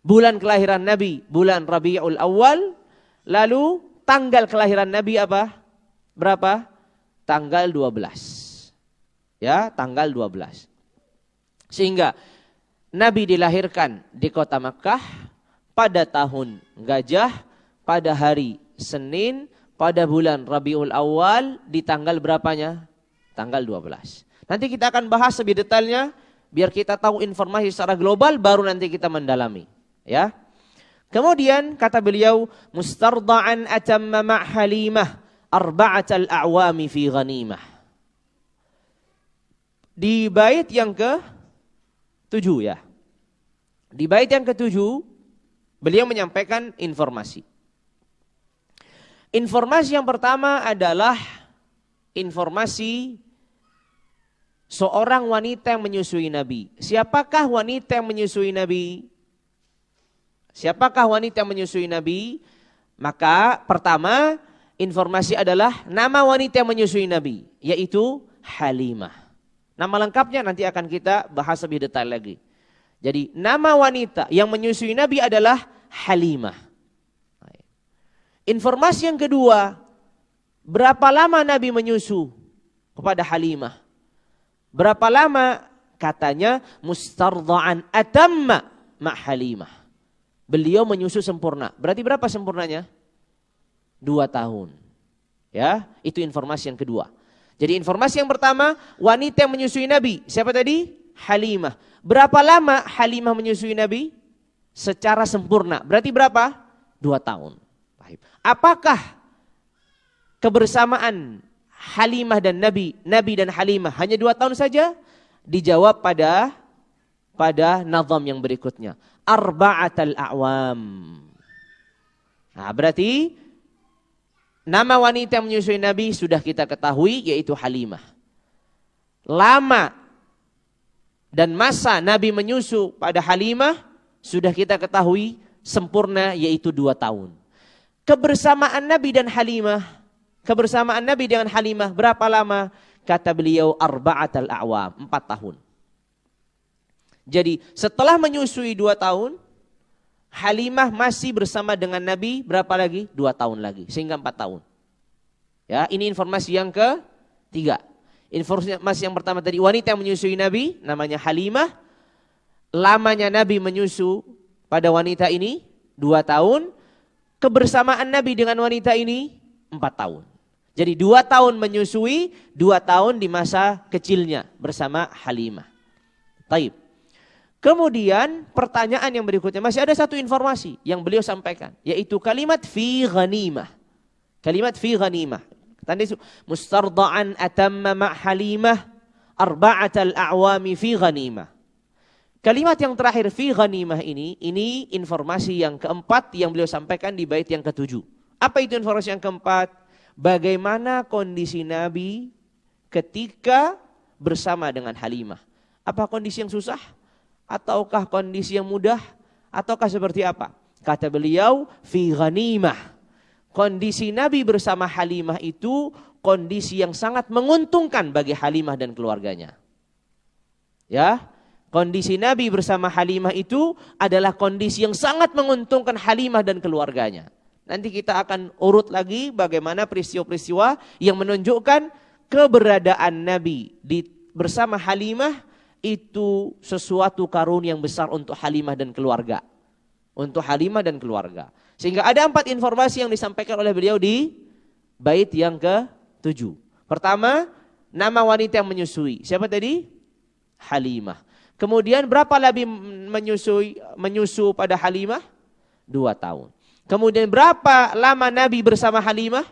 Bulan kelahiran Nabi, bulan Rabiul Awal. Lalu tanggal kelahiran Nabi apa? Berapa? Tanggal 12. Ya, tanggal 12. Sehingga Nabi dilahirkan di kota Makkah pada tahun Gajah, pada hari Senin, pada bulan Rabiul Awal, di tanggal berapanya? Tanggal 12. Nanti kita akan bahas lebih detailnya, biar kita tahu informasi secara global, baru nanti kita mendalami. Ya. Kemudian kata beliau, mustarda'an atamma ma' Halimah arba'atal a'wami fi ghanimah. Di bait yang ke-7 ya. Di bait yang ke-7 beliau menyampaikan informasi. Informasi yang pertama adalah informasi seorang wanita yang menyusui Nabi. Siapakah wanita yang menyusui Nabi? Siapakah wanita yang menyusui Nabi? Maka pertama informasi adalah nama wanita yang menyusui Nabi, yaitu Halimah. Nama lengkapnya nanti akan kita bahas lebih detail lagi. Jadi nama wanita yang menyusui Nabi adalah Halimah. Informasi yang kedua, berapa lama Nabi menyusu kepada Halimah? Berapa lama? Katanya mustarda'an atamma ma' Halimah. Beliau menyusu sempurna. Berarti berapa sempurnanya? 2 tahun. Ya, itu informasi yang kedua. Jadi informasi yang pertama, wanita yang menyusui Nabi. Siapa tadi? Halimah. Berapa lama Halimah menyusui Nabi? Secara sempurna. Berarti berapa? 2 tahun. Apakah kebersamaan Halimah dan Nabi dan Halimah hanya 2 tahun saja? Dijawab pada nazam yang berikutnya. Arba'atal a'wam. Nah, berarti nama wanita yang menyusui Nabi sudah kita ketahui, yaitu Halimah. Lama dan masa Nabi menyusu pada Halimah sudah kita ketahui sempurna, yaitu 2 tahun. Kebersamaan Nabi dan Halimah, kebersamaan Nabi dengan Halimah berapa lama? Kata beliau arba'atal a'wam, 4 tahun. Jadi setelah menyusui 2 tahun, Halimah masih bersama dengan Nabi berapa lagi? 2 tahun lagi, sehingga 4 tahun. Ya, ini informasi yang ke-3. Informasi yang pertama tadi, wanita yang menyusui Nabi namanya Halimah. Lamanya Nabi menyusu pada wanita ini 2 tahun. Kebersamaan Nabi dengan wanita ini 4 tahun. Jadi 2 tahun menyusui, 2 tahun di masa kecilnya bersama Halimah. Taib. Kemudian pertanyaan yang berikutnya, masih ada satu informasi yang beliau sampaikan, yaitu kalimat fi ghanimah. Kalimat fi ghanimah. Tadi mustarda'an atamma ma' Halimah arba'atal a'wami fi ghanimah. Kalimat yang terakhir fi ghanimah ini informasi yang keempat yang beliau sampaikan di bait yang ke-7. Apa itu informasi yang keempat? Bagaimana kondisi Nabi ketika bersama dengan Halimah? Apa kondisi yang susah? Ataukah kondisi yang mudah? Ataukah seperti apa? Kata beliau, fi ghanimah. Kondisi Nabi bersama Halimah itu kondisi yang sangat menguntungkan bagi Halimah dan keluarganya. Ya, kondisi Nabi bersama Halimah itu adalah kondisi yang sangat menguntungkan Halimah dan keluarganya. Nanti kita akan urut lagi bagaimana peristiwa-peristiwa yang menunjukkan keberadaan Nabi bersama Halimah itu sesuatu karunia yang besar untuk Halimah dan keluarga. Untuk Halimah dan keluarga. Sehingga ada 4 informasi yang disampaikan oleh beliau di bait yang ke-7. Pertama, nama wanita yang menyusui. Siapa tadi? Halimah. Kemudian berapa Nabi menyusu pada Halimah? 2 tahun. Kemudian berapa lama Nabi bersama Halimah?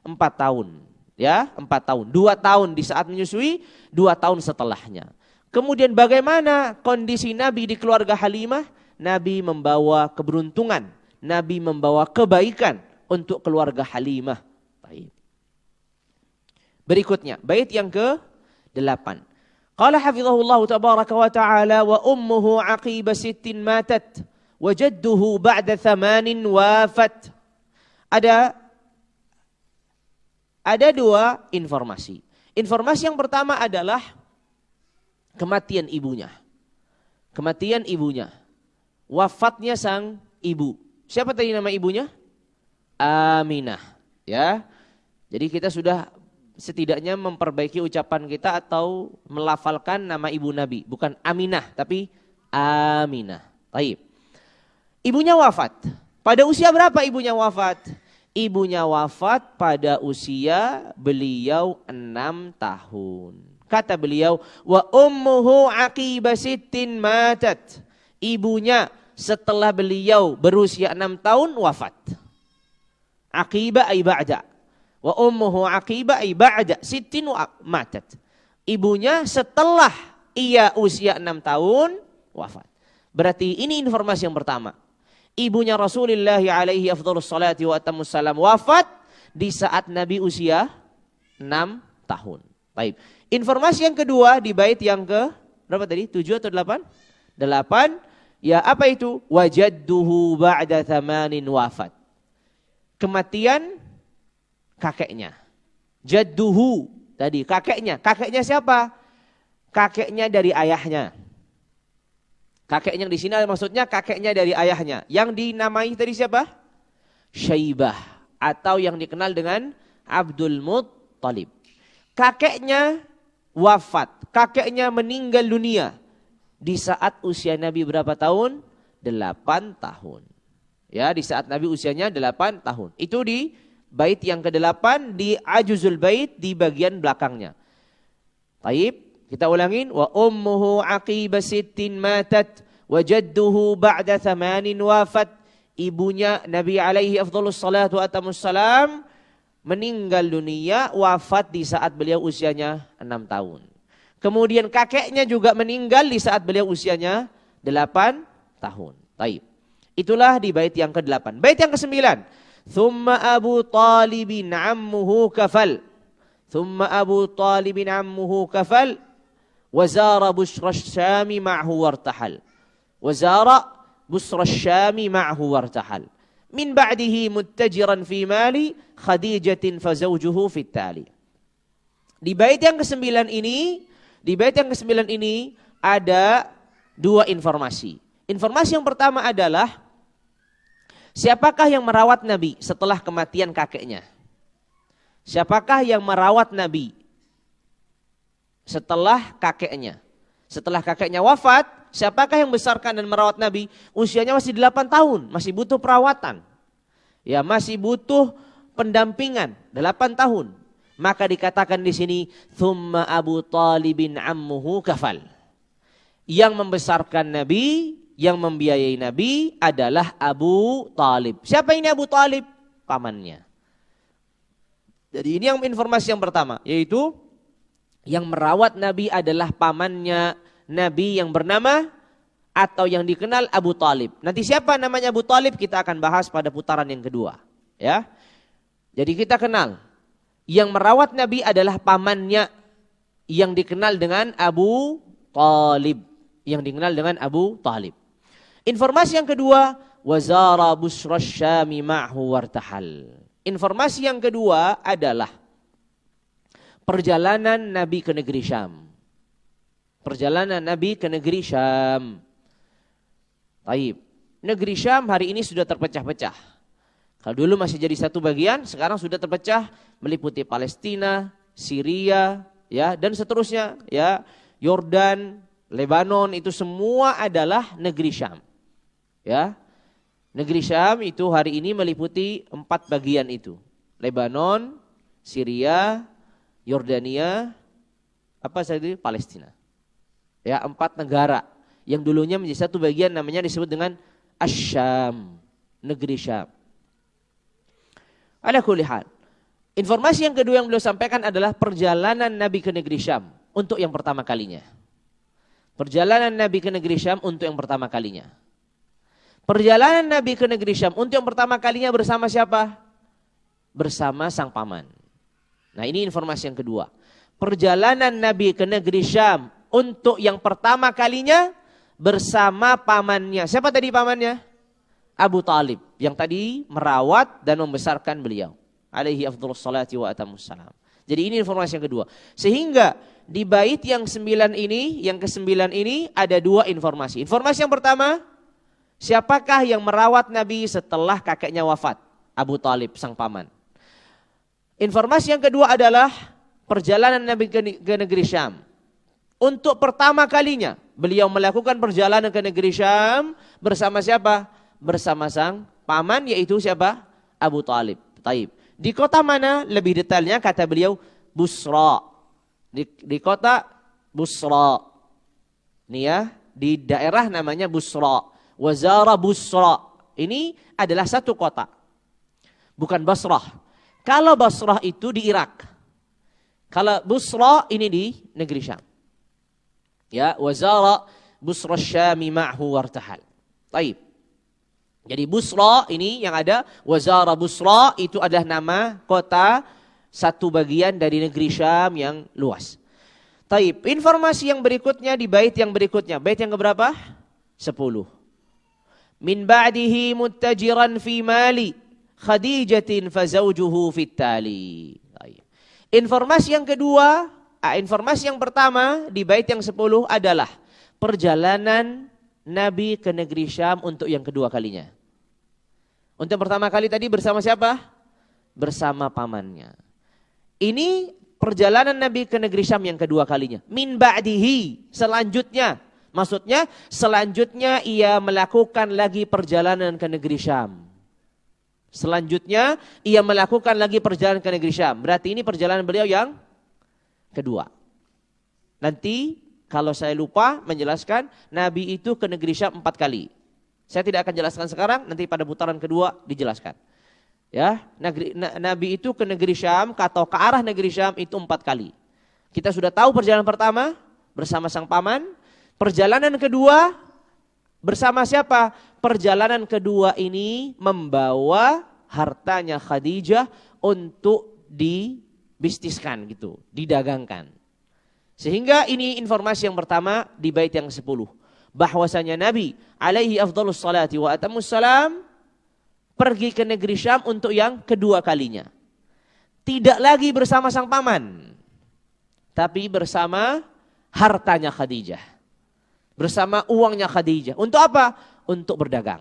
4 tahun. Ya, 4 tahun. 2 tahun di saat menyusui, 2 tahun setelahnya. Kemudian bagaimana kondisi Nabi di keluarga Halimah? Nabi membawa keberuntungan, Nabi membawa kebaikan untuk keluarga Halimah. Baik. Berikutnya, bait yang ke-8. Qala hafizahullah tabaraka wa ta'ala wa ummuhu aqiba 6 matat wa jadduhu ba'da 8 wafat. Ada ada dua informasi. Informasi yang pertama adalah kematian ibunya. Kematian ibunya. Wafatnya sang ibu. Siapa tadi nama ibunya? Aminah. Ya. Jadi kita sudah setidaknya memperbaiki ucapan kita atau melafalkan nama ibu Nabi. Bukan Aminah, tapi Aminah. Baik. Ibunya wafat. Pada usia berapa ibunya wafat? Ibunya wafat pada usia beliau 6 tahun. Kata beliau, wa ummuhu aqiba sittin matat. Ibunya setelah beliau berusia 6 tahun wafat. Aqiba ay ba'da. Wa ummuhu aqiba ay ba'da sittin matat. Ibunya setelah ia usia 6 tahun wafat. Berarti ini informasi yang pertama. Ibunya Rasulullah alaihi afdhalus salati wa atammus salam wafat di saat Nabi usia 6 tahun. Baik. Informasi yang kedua di bait yang ke berapa tadi? 7 atau 8? 8. Ya, apa itu? Wajadduhu ba'da 8 wafat. Kematian kakeknya. Jadduhu tadi kakeknya. Kakeknya siapa? Kakeknya dari ayahnya. Kakeknya di sini maksudnya kakeknya dari ayahnya. Yang dinamai tadi siapa? Syaibah atau yang dikenal dengan Abdul Muttalib. Kakeknya wafat, kakeknya meninggal dunia di saat usia Nabi berapa tahun? 8 tahun. Ya, di saat Nabi usianya 8 tahun. Itu di bait yang ke-8 di ajuzul bait di bagian belakangnya. Taib. Kita ulangin, wa ummuhu aqiba sittin matat wa jadduhu ba'da 8 wafat. Ibunya Nabi alaihi afdhalus salatu wa atammus salam meninggal dunia, wafat di saat beliau usianya 6 tahun. Kemudian kakeknya juga meninggal di saat beliau usianya 8 tahun. Taib. Itulah di bait yang ke-8. Bait yang ke-9. Thumma Abu Talibin ammuhu kafal. Thumma Abu Talibin ammuhu kafal. Wazara busra syami ma'hu wartahal. Wazara busra syami ma'hu wartahal. Min ba'dihi muttajiran fi mali Khadijatin fazawjuhu fit tali. Di bait yang ke-9 ini, ada dua informasi. Informasi yang pertama adalah siapakah yang merawat Nabi setelah kematian kakeknya? Siapakah yang merawat Nabi setelah kakeknya? Setelah kakeknya wafat, siapakah yang besarkan dan merawat Nabi? Usianya masih 8 tahun, masih butuh perawatan. Ya, masih butuh pendampingan 8 tahun. Maka dikatakan di sini thumma Abu Talibin ammuhu kafal. Yang membesarkan Nabi, yang membiayai Nabi adalah Abu Talib. Siapa ini Abu Talib? Pamannya. Jadi ini yang informasi yang pertama, yaitu yang merawat Nabi adalah pamannya Nabi yang bernama atau yang dikenal Abu Talib. Nanti siapa namanya Abu Talib kita akan bahas pada putaran yang kedua. Ya, jadi kita kenal yang merawat Nabi adalah pamannya yang dikenal dengan Abu Talib. Yang dikenal dengan Abu Talib. Informasi yang kedua, wazara busra syami ma'hu wartahal. Informasi yang kedua adalah perjalanan Nabi ke negeri Syam. Perjalanan Nabi ke negeri Syam. Taib. Negeri Syam hari ini sudah terpecah-pecah. Kalau dulu masih jadi satu bagian, sekarang sudah terpecah meliputi Palestina, Syria, ya, dan seterusnya, ya, Yordan, Lebanon, itu semua adalah negeri Syam. Ya. Negeri Syam itu hari ini meliputi 4 bagian itu. Lebanon, Syria, Yordania, apa saja Palestina. Ya, 4 negara yang dulunya menjadi satu bagian, namanya disebut dengan Asy-Syam, negeri Syam. Ala kulli hal. Informasi yang kedua yang beliau sampaikan adalah perjalanan Nabi ke negeri Syam untuk yang pertama kalinya. Perjalanan Nabi ke negeri Syam untuk yang pertama kalinya. Perjalanan Nabi ke negeri Syam untuk yang pertama kalinya bersama siapa? Bersama sang paman. Nah, ini informasi yang kedua. Perjalanan Nabi ke negeri Syam untuk yang pertama kalinya bersama pamannya. Siapa tadi pamannya? Abu Talib, yang tadi merawat dan membesarkan beliau. alaihi afdhalus salati wa atamus salam. Jadi ini informasi yang kedua. Sehingga di bait yang ke-9 ini ada 2 informasi. Informasi yang pertama, siapakah yang merawat Nabi setelah kakeknya wafat? Abu Talib, sang paman. Informasi yang kedua adalah perjalanan Nabi ke negeri Syam. Untuk pertama kalinya beliau melakukan perjalanan ke negeri Syam bersama siapa? Bersama sang paman, yaitu siapa? Abu Talib. Taib. Di kota mana? Lebih detailnya kata beliau Busra. Di kota Busra. Ini ya, di daerah namanya Busra. Wazara Busra. Ini adalah satu kota. Bukan Basrah. Kalau Basrah itu di Irak. Kalau Busra ini di negeri Syam. Ya, Wazara Busra Syami ma'hu wartahal. Taib. Jadi Busra ini yang ada, Wazara Busra itu adalah nama kota satu bagian dari negeri Syam yang luas. Taib, informasi yang berikutnya di bait yang berikutnya. Bait yang keberapa? 10. Min ba'dihi muttajiran fi mali Khadijatin fazawjuhu fittali. Informasi yang kedua, informasi yang pertama di bait yang 10 adalah perjalanan Nabi ke negeri Syam untuk yang kedua kalinya. Untuk pertama kali tadi bersama siapa? Bersama pamannya. Ini perjalanan Nabi ke negeri Syam yang kedua kalinya. Min ba'dihi, selanjutnya. Maksudnya selanjutnya ia melakukan lagi perjalanan ke negeri Syam. Selanjutnya ia melakukan lagi perjalanan ke negeri Syam. Berarti ini perjalanan beliau yang kedua. Nanti kalau saya lupa menjelaskan, Nabi itu ke negeri Syam 4 kali. Saya tidak akan jelaskan sekarang, nanti pada putaran kedua dijelaskan. Ya, Nabi itu ke negeri Syam atau ke arah negeri Syam itu 4 kali. Kita sudah tahu perjalanan pertama bersama sang paman. Perjalanan kedua bersama siapa? Perjalanan kedua ini membawa hartanya Khadijah untuk dibisniskan gitu, didagangkan. Sehingga ini informasi yang pertama di bait yang 10. Bahwasanya Nabi alaihi afdhalus salati wa atamus salam pergi ke negeri Syam untuk yang kedua kalinya. Tidak lagi bersama sang paman, tapi bersama hartanya Khadijah. Bersama uangnya Khadijah. Untuk apa? Untuk berdagang.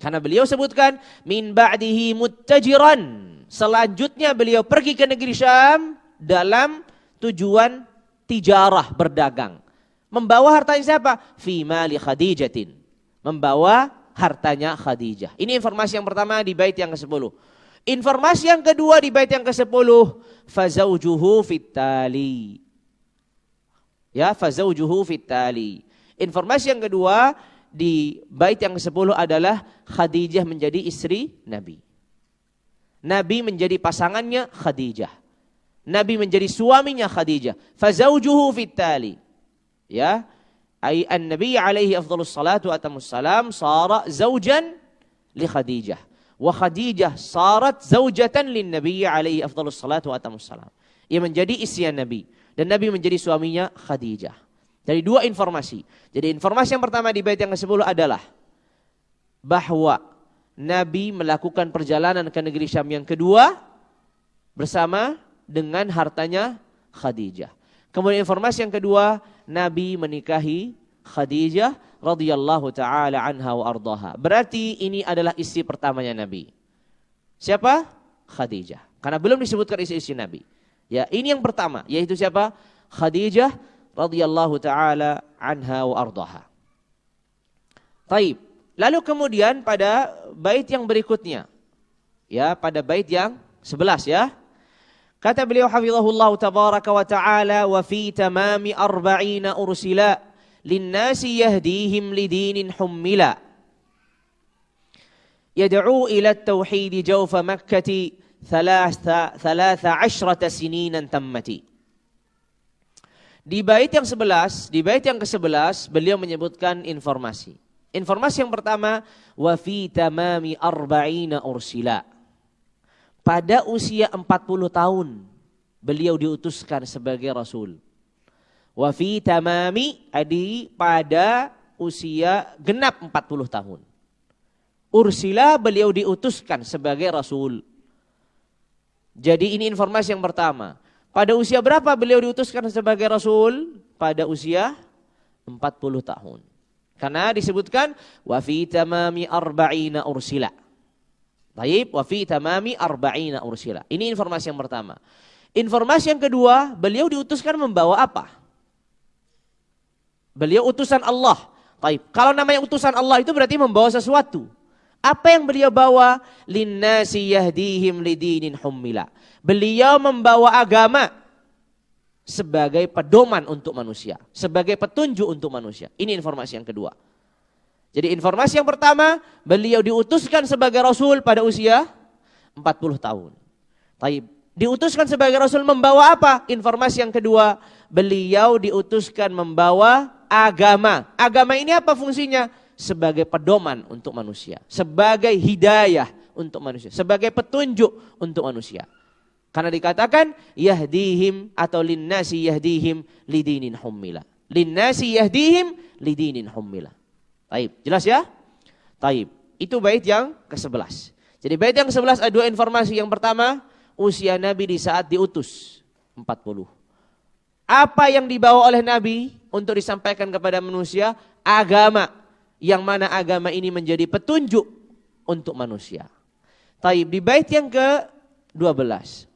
Karena beliau sebutkan min ba'dihi muttajiran. Selanjutnya beliau pergi ke negeri Syam dalam tujuan tijarah, berdagang. Membawa hartanya siapa? Fi mali Khadijatin. Membawa hartanya Khadijah. Ini informasi yang pertama di bait yang ke-10. Informasi yang kedua di bait yang ke-10, fazaujuhu fittali. Ya, fazaujuhu fittali. Informasi yang kedua di bait yang ke-10 adalah Khadijah menjadi istri Nabi. Nabi menjadi pasangannya Khadijah. Nabi menjadi suaminya Khadijah. Fazaujuhu fittali. Ya, ay an-nabi alaihi afdhalus salatu wa atamus salam sara zaujan li Khadijah wa Khadijah sarat zaujatan lin nabi alaihi afdhalus salatu wa atamus salam. Ia menjadi istri Nabi dan Nabi menjadi suaminya Khadijah. Dari 2 informasi. Jadi informasi yang pertama di bait yang ke-10 adalah bahwa Nabi melakukan perjalanan ke negeri Syam yang kedua bersama dengan hartanya Khadijah. Kemudian informasi yang kedua, Nabi menikahi Khadijah radhiyallahu taala anha wa ardaha. Berarti ini adalah istri pertamanya Nabi. Siapa? Khadijah. Karena belum disebutkan istri-istri Nabi. Ya, ini yang pertama, yaitu siapa? Khadijah radhiyallahu taala anha wa ardaha. Taib. Lalu kemudian pada bait yang berikutnya. Ya, pada bait yang 11 ya. Kata beliau hafizahullah tabaraka wa ta'ala wa fi tamami 40 ursila linnasi yahdihim lidinin hummila yad'u ila at-tauhid jawfa makkati 13 sininan tammati. Di bait yang 11, di bait yang ke-11 beliau menyebutkan informasi. Informasi yang pertama, wa fi tamami 40 ursila. Pada usia 40 tahun beliau diutuskan sebagai rasul. Wa fi tamami pada usia genap 40 tahun. Ursila beliau diutuskan sebagai rasul. Jadi ini informasi yang pertama. Pada usia berapa beliau diutuskan sebagai Rasul? Pada usia 40 tahun. Karena disebutkan wa fi tamami arba'ina ursila. Baik, wa fi tamami arba'ina ursila. Ini informasi yang pertama. Informasi yang kedua, beliau diutuskan membawa apa? Beliau utusan Allah. Baik, kalau namanya utusan Allah itu berarti membawa sesuatu. Apa yang beliau bawa? Linnasi yahdihim lidinin hummila. Beliau membawa agama sebagai pedoman untuk manusia, sebagai petunjuk untuk manusia. Ini informasi yang kedua. Jadi informasi yang pertama, beliau diutuskan sebagai Rasul pada usia 40 tahun. Taib. Diutuskan sebagai Rasul membawa apa? Informasi yang kedua, beliau diutuskan membawa agama. Agama ini apa fungsinya? Sebagai pedoman untuk manusia, sebagai hidayah untuk manusia, sebagai petunjuk untuk manusia. Karena dikatakan yahdihim atau linnasi yahdihim lidinin hummila. Linnasi yahdihim lidinin hummila. Taib, jelas ya? Taib, itu bait yang ke-11. Jadi bait yang ke-11 ada dua informasi. Yang pertama, usia Nabi di saat diutus 40. Apa yang dibawa oleh Nabi untuk disampaikan kepada manusia? Agama. Yang mana agama ini menjadi petunjuk untuk manusia. Taib, di bait yang ke-12.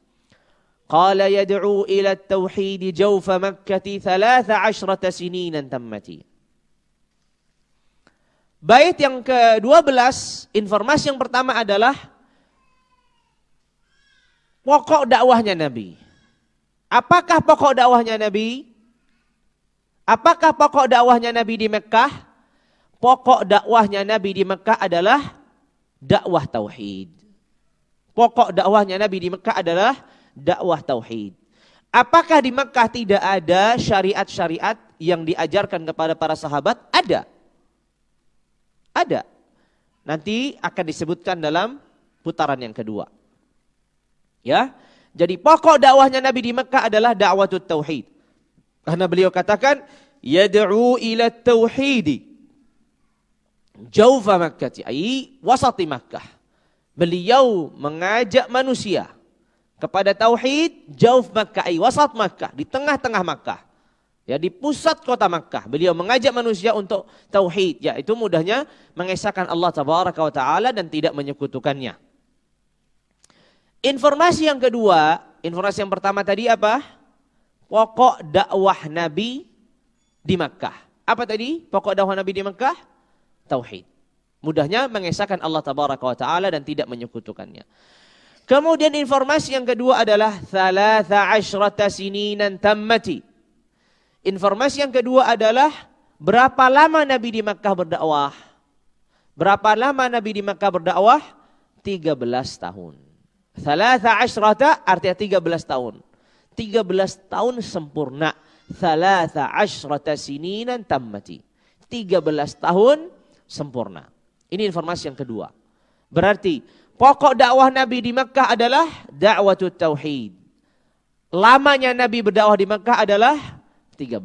Qala yad'u ila at-tauhid jawfa Makkah 13 sininan tammati. Bait yang ke-12, informasi yang pertama adalah pokok dakwahnya Nabi. Apakah pokok dakwahnya Nabi? Apakah pokok dakwahnya Nabi di Mekah? Pokok dakwahnya Nabi di Mekah adalah dakwah tauhid. Pokok dakwahnya Nabi di Mekah adalah dakwah tauhid. Apakah di Mekah tidak ada syariat-syariat yang diajarkan kepada para sahabat? Ada. Ada. Nanti akan disebutkan dalam putaran yang kedua. Ya. Jadi pokok dakwahnya Nabi di Mekah adalah dakwatut tauhid. Karena beliau katakan yad'u ila tauhidi jaufa Makkah, ai wasati Makkah. Beliau mengajak manusia kepada tauhid jauf Makkah, ai wasat Makkah, di tengah-tengah Makkah. Ya, di pusat kota Makkah. Beliau mengajak manusia untuk tauhid, yaitu mudahnya mengesahkan Allah tabaraka wa taala dan tidak menyekutukannya. Informasi yang kedua, informasi yang pertama tadi apa? Pokok dakwah Nabi di Makkah. Apa tadi? Pokok dakwah Nabi di Makkah? Tauhid. Mudahnya mengesahkan Allah tabaraka wa taala dan tidak menyekutukannya. Kemudian informasi yang kedua adalah 13 sininan tammati. Informasi yang kedua adalah berapa lama Nabi di Makkah berdakwah? Berapa lama Nabi di Makkah berdakwah? 13 tahun. 13 artinya 13 tahun. 13 tahun sempurna. 13 sininan tammati. 13 tahun sempurna. Ini informasi yang kedua. Berarti pokok dakwah Nabi di Makkah adalah dakwatut tauhid. Lamanya Nabi berdakwah di Makkah adalah 13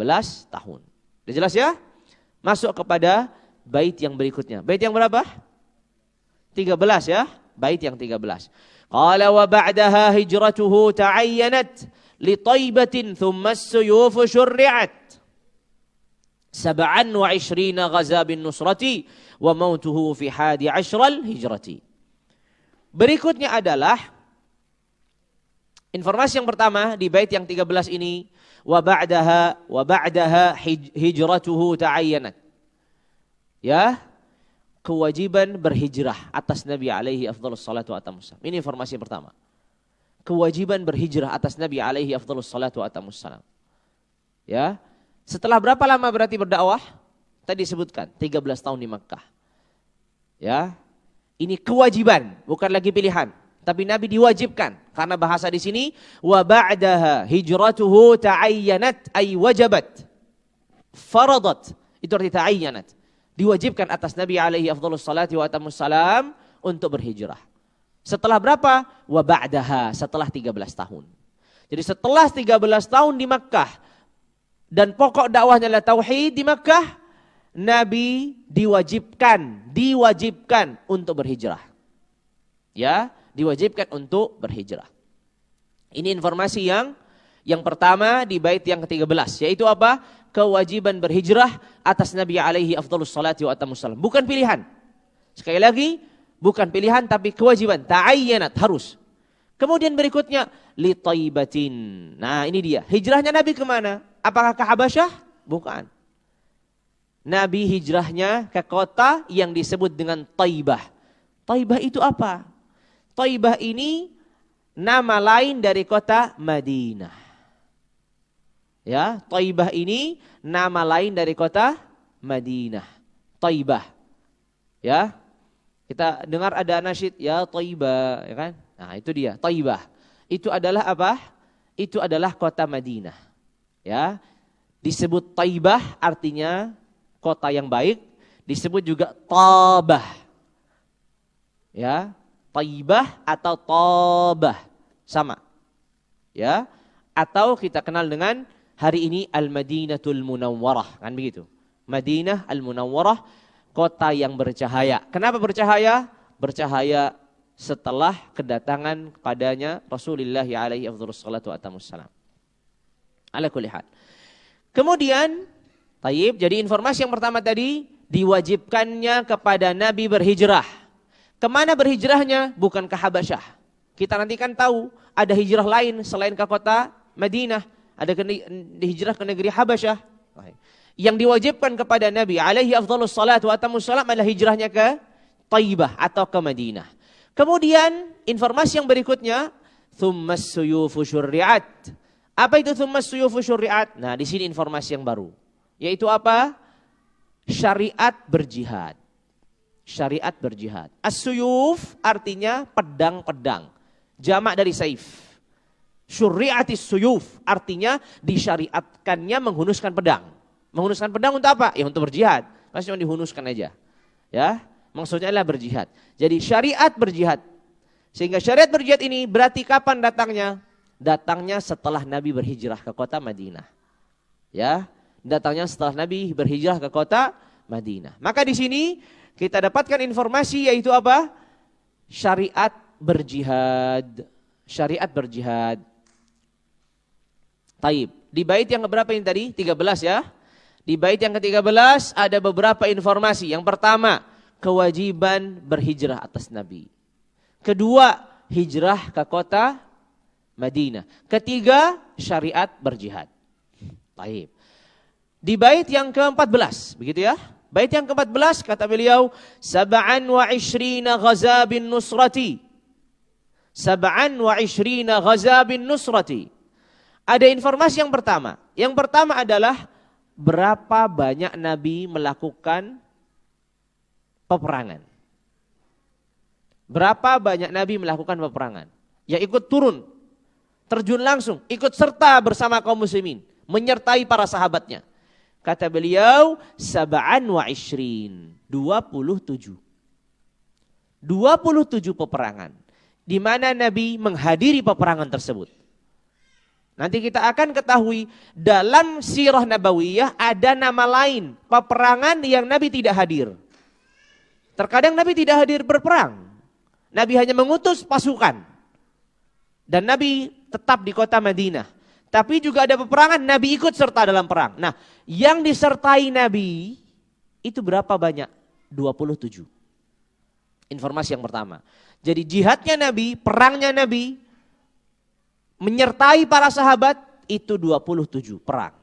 tahun. Sudah jelas ya? Masuk kepada bait yang berikutnya. Bait yang berapa? 13 ya. Bait yang 13. Qala wa ba'daha hijratuhu ta'ayyanat li Taibatin thumma as-suyuf syurri'at. 27 ghaza bin nusrati wa mautuhu fi 11 hijrati. Berikutnya adalah informasi yang pertama di bait yang 13 ini, wa ba'daha hijratuhu ta'ayyanat. Ya, kewajiban berhijrah atas Nabi alaihi afdhalus salatu wa atamussalam. Ini informasi yang pertama. Kewajiban berhijrah atas Nabi alaihi afdhalus salatu wa atamussalam. Ya. Setelah berapa lama berarti berdakwah? Tadi disebutkan 13 tahun di Makkah. Ya. Ini kewajiban, bukan lagi pilihan, tapi Nabi diwajibkan karena bahasa di sini wa ba'daha hijratuhu ta'ayyanat ay wajabat. Faradat, itu arti ta'ayyanat. Diwajibkan atas Nabi alaihi afdhalus salati wa atamussalam untuk berhijrah. Setelah berapa? Wa ba'daha, setelah 13 tahun. Jadi setelah 13 tahun di Makkah dan pokok dakwahnya adalah tauhid di Makkah, Nabi diwajibkan untuk berhijrah. Ya, diwajibkan untuk berhijrah. Ini informasi yang pertama di bait yang ke-13, yaitu apa? Kewajiban berhijrah atas Nabi alaihi afdhalus salati wa atammus salam. Bukan pilihan. Sekali lagi, bukan pilihan tapi kewajiban. Ta'ayyanat, harus. Kemudian berikutnya, li Thaibatin. Nah ini dia. Hijrahnya Nabi kemana? Apakah ke Habasyah? Bukan. Nabi hijrahnya ke kota yang disebut dengan Thaibah. Thaibah itu apa? Thaibah ini nama lain dari kota Madinah. Ya, Thaibah ini nama lain dari kota Madinah. Thaibah. Ya. Kita dengar ada nasyid ya Thaibah, ya kan? Nah, itu dia, Thaibah. Itu adalah apa? Itu adalah kota Madinah. Ya. Disebut Thaibah artinya kota yang baik, disebut juga Tabah. Ya, Thaibah atau Tabah sama. Ya. Atau kita kenal dengan hari ini Al-Madinatul Munawwarah, kan begitu. Madinah Al-Munawwarah, kota yang bercahaya. Kenapa bercahaya? Bercahaya setelah kedatangan kepadanya Rasulullah alaihi afdhalus salatu wa atammus salam. Ala kulli hal. Kemudian, taib, jadi informasi yang pertama tadi, diwajibkannya kepada Nabi berhijrah. Kemana berhijrahnya? Bukan ke Habasyah. Kita nanti kan tahu ada hijrah lain selain ke kota Madinah. Ada hijrah ke negeri Habasyah. Yang diwajibkan kepada Nabi alaihi afdhalus salatu wa atammus salam adalah hijrahnya ke Thaibah atau ke Madinah. Kemudian informasi yang berikutnya, thummas suyufu syurri'at. Apa itu thummas suyufu syurri'at? Nah, di sini informasi yang baru. Yaitu apa? Syariat berjihad. Syariat berjihad. As-suyuf artinya pedang-pedang. Jamak dari saif. Syurri'atis suyuf artinya disyariatkannya menghunuskan pedang. Menghunuskan pedang untuk apa? Ya untuk berjihad. Pasti cuma dihunuskan aja. Ya, maksudnya adalah berjihad. Jadi syariat berjihad. Sehingga syariat berjihad ini berarti kapan datangnya? Datangnya setelah Nabi berhijrah ke kota Madinah. Ya, datangnya setelah Nabi berhijrah ke kota Madinah. Maka di sini kita dapatkan informasi yaitu apa? Syariat berjihad. Syariat berjihad. Taib. Di bait yang keberapa ini tadi? 13 ya. Di bait yang ke-13 ada beberapa informasi. Yang pertama, kewajiban berhijrah atas Nabi. Kedua, hijrah ke kota Madinah. Ketiga, syariat berjihad. Taib. Di bait yang ke-14, begitu ya. Bait yang ke-14 kata beliau, sab'an wa ishrina ghaza bin nusrati. Sab'an wa ishrina ghaza bin nusrati. Ada informasi yang pertama. Yang pertama adalah berapa banyak Nabi melakukan peperangan. Berapa banyak Nabi melakukan peperangan. Ya ikut turun, terjun langsung, ikut serta bersama kaum muslimin, menyertai para sahabatnya. Kata beliau, sab'an wa ishrin, 27. 27 peperangan. Di mana Nabi menghadiri peperangan tersebut. Nanti kita akan ketahui dalam sirah nabawiyah ada nama lain peperangan yang Nabi tidak hadir. Terkadang Nabi tidak hadir berperang. Nabi hanya mengutus pasukan. Dan Nabi tetap di kota Madinah. Tapi juga ada peperangan Nabi ikut serta dalam perang. Nah, yang disertai Nabi itu berapa banyak? 27. Informasi yang pertama. Jadi jihadnya Nabi, perangnya Nabi, menyertai para sahabat itu 27 perang.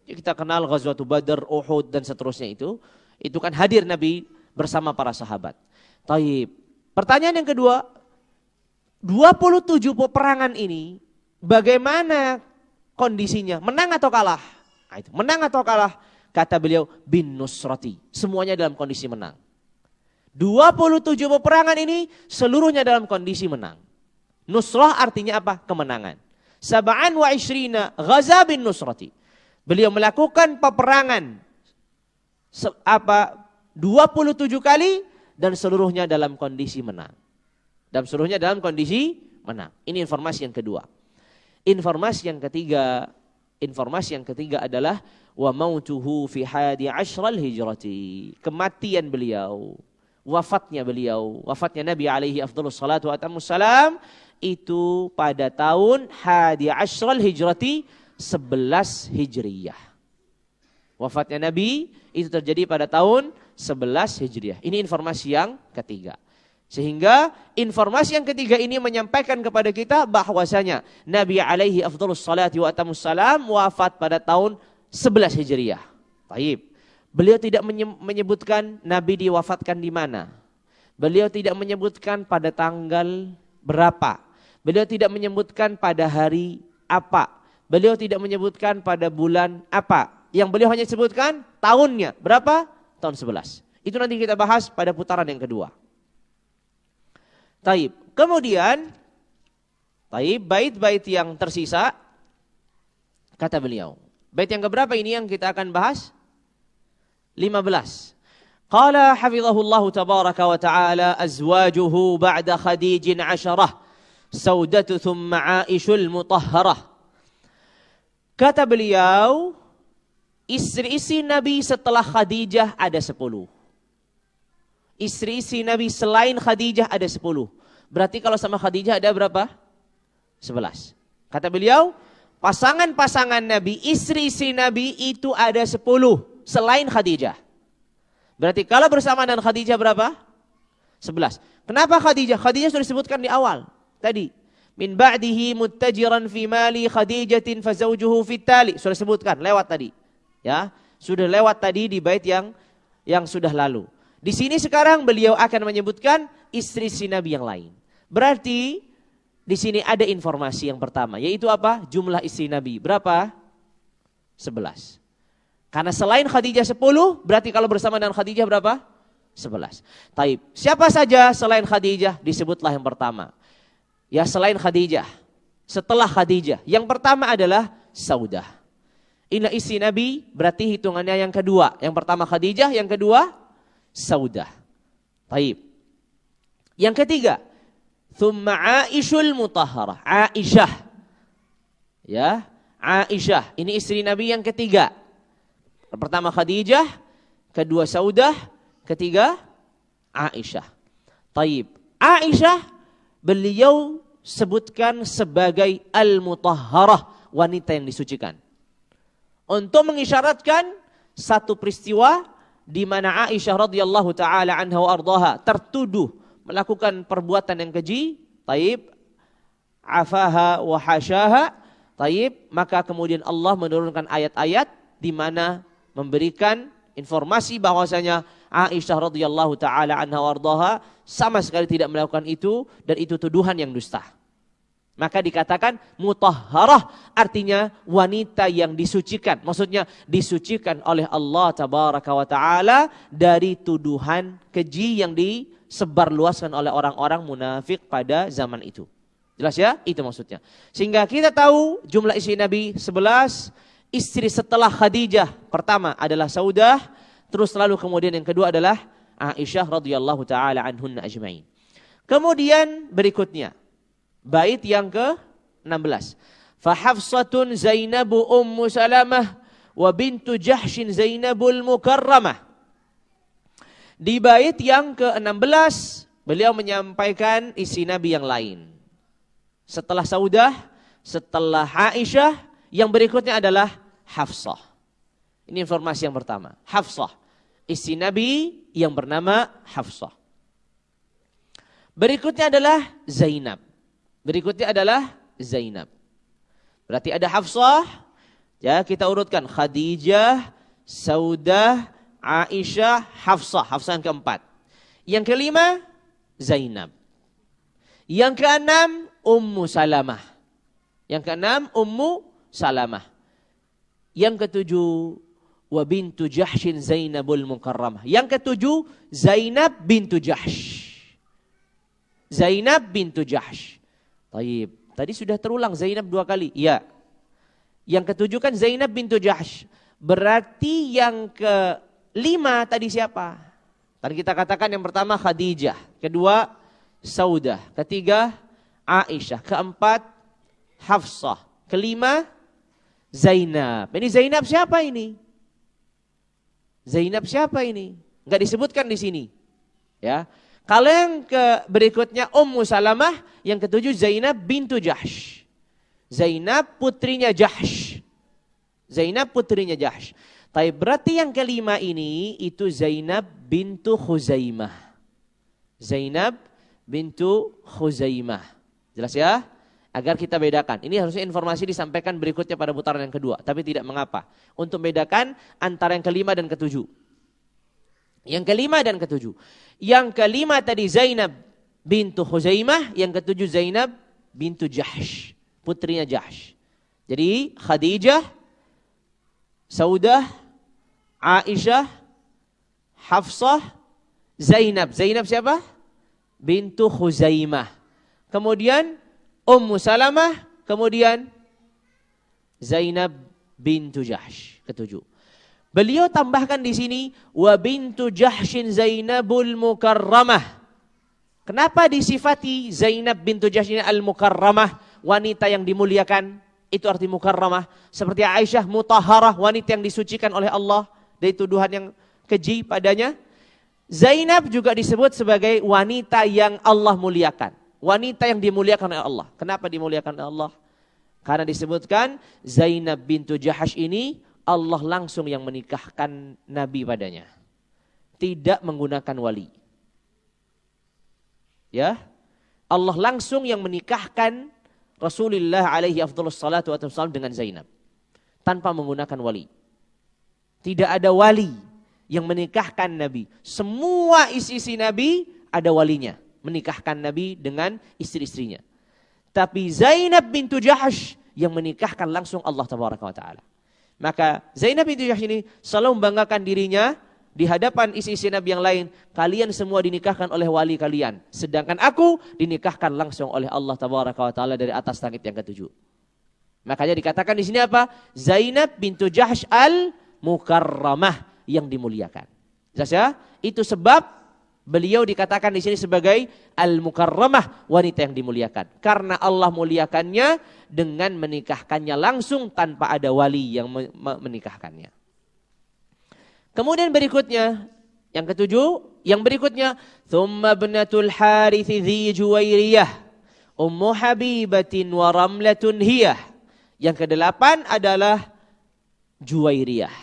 Kita kenal Ghazwatul Badar, Uhud dan seterusnya itu kan hadir Nabi bersama para sahabat. Taib. Pertanyaan yang kedua, 27 peperangan ini bagaimana kondisinya? Menang atau kalah? Nah, itu. Menang atau kalah? Kata beliau bin nusrati. Semuanya dalam kondisi menang. 27 peperangan ini seluruhnya dalam kondisi menang. Nusrah artinya apa? Kemenangan. Sab'an wa ishrina ghaza bin nusrati. Beliau melakukan peperangan 27 kali dan seluruhnya dalam kondisi menang. Dan seluruhnya dalam kondisi menang. Ini informasi yang kedua. Informasi yang ketiga adalah wa mautuhu fi hadi ashral hijrati. Kematian beliau, wafatnya Nabi alaihi afdhalus salatu wa atammus salam itu pada tahun 11 Hijrati 11 Hijriyah. Wafatnya Nabi itu terjadi pada tahun 11 Hijriah. Ini informasi yang ketiga. Sehingga informasi yang ketiga ini menyampaikan kepada kita bahwasanya Nabi alaihi afdhalus salati wa atamus salam wafat pada tahun 11 Hijriah. Baik. Beliau tidak menyebutkan Nabi diwafatkan di mana. Beliau tidak menyebutkan pada tanggal berapa. Beliau tidak menyebutkan pada hari apa. Beliau tidak menyebutkan pada bulan apa. Yang beliau hanya sebutkan tahunnya. Berapa? Tahun 11. Itu nanti kita bahas pada putaran yang kedua. Taib. Kemudian, bait-bait yang tersisa, kata beliau. Bait yang keberapa ini yang kita akan bahas? 15. Qala hafizahullahu tabaraka wa ta'ala azwajuhu ba'da khadijin 10 saudatu thumma aishul mutahharah. Kata beliau, istri-istri Nabi setelah Khadijah ada 10. Istri-istri Nabi selain Khadijah ada 10. Berarti kalau sama Khadijah ada berapa? 11. Kata beliau, pasangan-pasangan Nabi, istri-istri Nabi itu ada 10 selain Khadijah. Berarti kalau bersama dengan Khadijah berapa? 11. Kenapa Khadijah? Khadijah sudah disebutkan di awal tadi. Min ba'dihi muttajiran fi mali Khadijatin fa zawjuhu fit tali. Sudah sebutkan lewat tadi. Ya, sudah lewat tadi di bait yang sudah lalu. Di sini sekarang beliau akan menyebutkan istri-istri Nabi yang lain. Berarti di sini ada informasi yang pertama, yaitu apa? Jumlah istri Nabi berapa? 11. Karena selain Khadijah 10, berarti kalau bersama dengan Khadijah berapa? 11. Taib. Siapa saja selain Khadijah? Disebutlah yang pertama. Ya, selain Khadijah. Setelah Khadijah. Yang pertama adalah Saudah. Inilah istri Nabi, berarti hitungannya yang kedua. Yang pertama Khadijah, yang kedua Saudah. Taib. Yang ketiga, thumma Aishul mutahharah. Aisyah. Ya, Aisyah. Ini istri Nabi yang ketiga. Pertama Khadijah, kedua Saudah, ketiga Aisyah. Taib. Aisyah beliau sebutkan sebagai al-mutahharah, wanita yang disucikan. Untuk mengisyaratkan satu peristiwa di mana Aisyah radhiyallahu taala anha wa ardhaha tertuduh melakukan perbuatan yang keji, taib, afaha wa hasyaha, taib, maka kemudian Allah menurunkan ayat-ayat di mana memberikan informasi bahwasanya Aisyah radhiyallahu taala anha wa ardhaha sama sekali tidak melakukan itu dan itu tuduhan yang dusta. Maka dikatakan mutahharah, artinya wanita yang disucikan. Maksudnya disucikan oleh Allah tabaraka wa ta'ala dari tuduhan keji yang disebarluaskan oleh orang-orang munafik pada zaman itu. Jelas ya? Itu maksudnya. Sehingga kita tahu jumlah istri Nabi 11. Istri setelah Khadijah pertama adalah Saudah. Terus lalu kemudian yang kedua adalah Aisyah radhiyallahu ta'ala anhunna ajma'in. Kemudian berikutnya. Bait yang ke-16. Fa Hafsatun Zainabu Ummu Salamah wa bintu Jahshin Zainabul Mukarramah. Di bait yang ke-16 beliau menyampaikan isi Nabi yang lain. Setelah Saudah, setelah Aisyah, yang berikutnya adalah Hafsah. Ini informasi yang pertama. Hafsah, isi Nabi yang bernama Hafsah. Berikutnya adalah Zainab. Berarti ada Hafsah, ya kita urutkan Khadijah, Saudah, Aisyah, Hafsah. Hafsah yang keempat. Yang kelima Zainab. Yang keenam Ummu Salamah. Yang ketujuh wa bintu Jahshin Zainabul Mukarramah. Yang ketujuh Zainab bintu Jahsh. Taib. Tadi sudah terulang Zainab 2 kali. Iya. Yang ketujuh kan Zainab bintu Jahsh. Berarti yang kelima tadi siapa? Tadi kita katakan yang pertama Khadijah. Kedua Saudah. Ketiga Aisyah. Keempat Hafsah. Kelima Zainab. Ini Zainab siapa ini? Enggak disebutkan di sini. Ya.
Kalau yang berikutnya Ummu Salamah, yang ketujuh Zainab bintu Jahsh. Zainab putrinya Jahsh. Zainab putrinya Jahsh. Tapi berarti yang kelima ini itu Zainab bintu Khuzaimah. Zainab bintu Khuzaimah. Jelas ya? Agar kita bedakan. Ini harusnya informasi disampaikan berikutnya pada putaran yang kedua. Tapi tidak mengapa. Untuk membedakan antara yang kelima dan ketujuh. Yang kelima dan ketujuh. Yang kelima tadi Zainab bintu Khuzaimah. Yang ketujuh Zainab bintu Jahsh. Putrinya Jahsh. Jadi Khadijah, Saudah, Aisyah, Hafsah, Zainab. Zainab siapa? Bintu Khuzaimah. Kemudian Ummu Salamah. Kemudian Zainab bintu Jahsh. Ketujuh. Beliau tambahkan di sini wa bintu Jahshin Zainabul Mukarramah. Kenapa disifati Zainab bintu Jahshin al-Mukarramah, wanita yang dimuliakan? Itu arti mukarramah. Seperti Aisyah mutahharah, wanita yang disucikan oleh Allah dari tuduhan yang keji padanya. Zainab juga disebut sebagai wanita yang Allah muliakan. Wanita yang dimuliakan oleh Allah. Kenapa dimuliakan oleh Allah? Karena disebutkan Zainab bintu Jahsh ini Allah langsung yang menikahkan Nabi padanya. Tidak menggunakan wali. Ya. Allah langsung yang menikahkan Rasulullah alaihi afdhalus salatu wassalam dengan Zainab. Tanpa menggunakan wali. Tidak ada wali yang menikahkan Nabi. Semua isi-isi Nabi ada walinya. Menikahkan Nabi dengan istri-istrinya. Tapi Zainab bintu Jahsh yang menikahkan langsung Allah tabaraka wa ta'ala. Maka Zainab bintu Jahsh ini selalu membanggakan dirinya di hadapan isi-isi Nabi yang lain. Kalian semua dinikahkan oleh wali kalian. Sedangkan aku dinikahkan langsung oleh Allah tabaraka wa ta'ala dari atas langit yang ketujuh. Makanya dikatakan di sini apa? Zainab bintu Jahsh al-Mukarramah, yang dimuliakan. Jelas ya? Itu sebab beliau dikatakan di sini sebagai al-Mukarramah, wanita yang dimuliakan. Karena Allah muliakannya dengan menikahkannya langsung tanpa ada wali yang menikahkannya. Kemudian berikutnya, yang ketujuh, yang berikutnya, thumma ibnatul Harits dzi Juwairiyah, Ummu Habibatin wa Ramlatun hiyah. Yang kedelapan adalah Juwairiyah.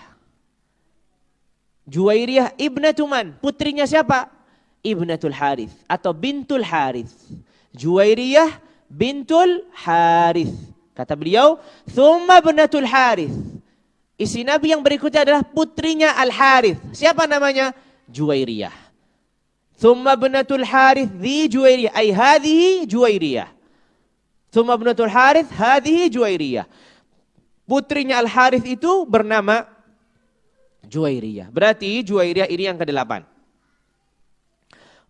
Juwairiyah ibnatu man? Putrinya siapa? Ibnatul Harits atau bintul Harits. Juwairiyah bintul Harits. Kata beliau, thumma ibnatul Harits. Isi Nabi yang berikutnya adalah putrinya Al-Harits. Siapa namanya? Juwairiyah. Thumma ibnatul Harits dzi Juwairiyah, ay hadhihi Juwairiyah. Thumma ibnatul Harits hadhihi Juwairiyah. Putrinya Al-Harits itu bernama Juwairiyah. Berarti Juwairiyah ini yang ke-8.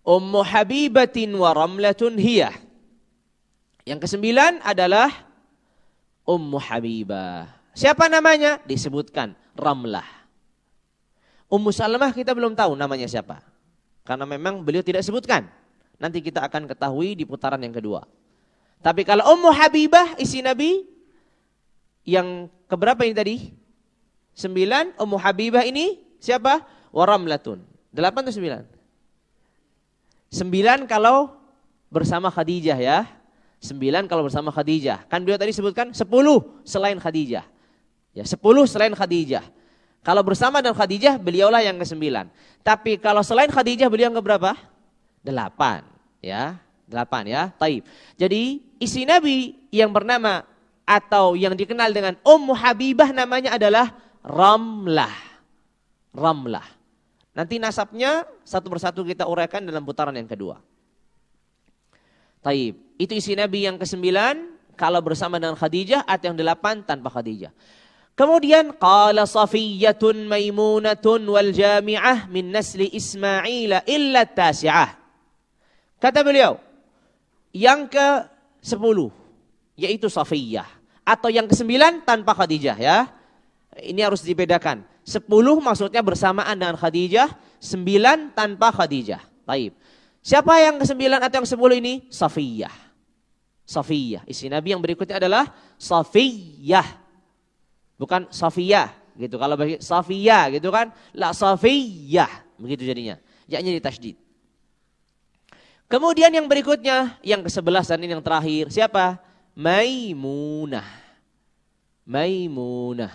Ummu Habibatin wa Ramlatun hiyah. Yang ke-9 adalah Ummu Habibah. Siapa namanya? Disebutkan Ramlah. Ummu Salamah kita belum tahu namanya siapa. Karena memang beliau tidak sebutkan. Nanti kita akan ketahui di putaran yang kedua. Tapi kalau Ummu Habibah isi Nabi yang keberapa ini tadi? 9. Ummu Habibah ini siapa? Wa Ramlatun. 8 atau 9? 9 kalau bersama Khadijah ya. 9 kalau bersama Khadijah. Kan beliau tadi sebutkan 10 selain Khadijah. Ya, 10 selain Khadijah. Kalau bersama dengan Khadijah beliaulah yang ke-9. Tapi kalau selain Khadijah beliau yang ke berapa? 8 ya. 8 ya. Taib. Jadi isi Nabi yang bernama atau yang dikenal dengan Ummu Habibah namanya adalah Ramlah. Ramlah. Nanti nasabnya satu persatu kita uraikan dalam putaran yang kedua. Taib. Itu isi Nabi yang ke-9 kalau bersama dengan Khadijah, atau yang 8 tanpa Khadijah. Kemudian qala Safiyyatun Maimunatun wal Jami'ah min nasli Ismail illa tasi'ah. Kata beliau, yang ke-10 yaitu Safiyyah, atau yang ke-9 tanpa Khadijah ya. Ini harus dibedakan. 10 maksudnya bersamaan dengan Khadijah, 9 tanpa Khadijah. Baik. Siapa yang ke-9 atau yang 10 ini? Safiyyah. Safiyyah. Isi Nabi yang berikutnya adalah Safiyyah. Bukan Safiyah gitu. Kalau bagi Safiyah gitu kan, la Safiyyah. Begitu jadinya. Ya-nya ditasydid. Kemudian yang berikutnya, yang ke-11 dan ini yang terakhir, siapa? Maimunah. Maimunah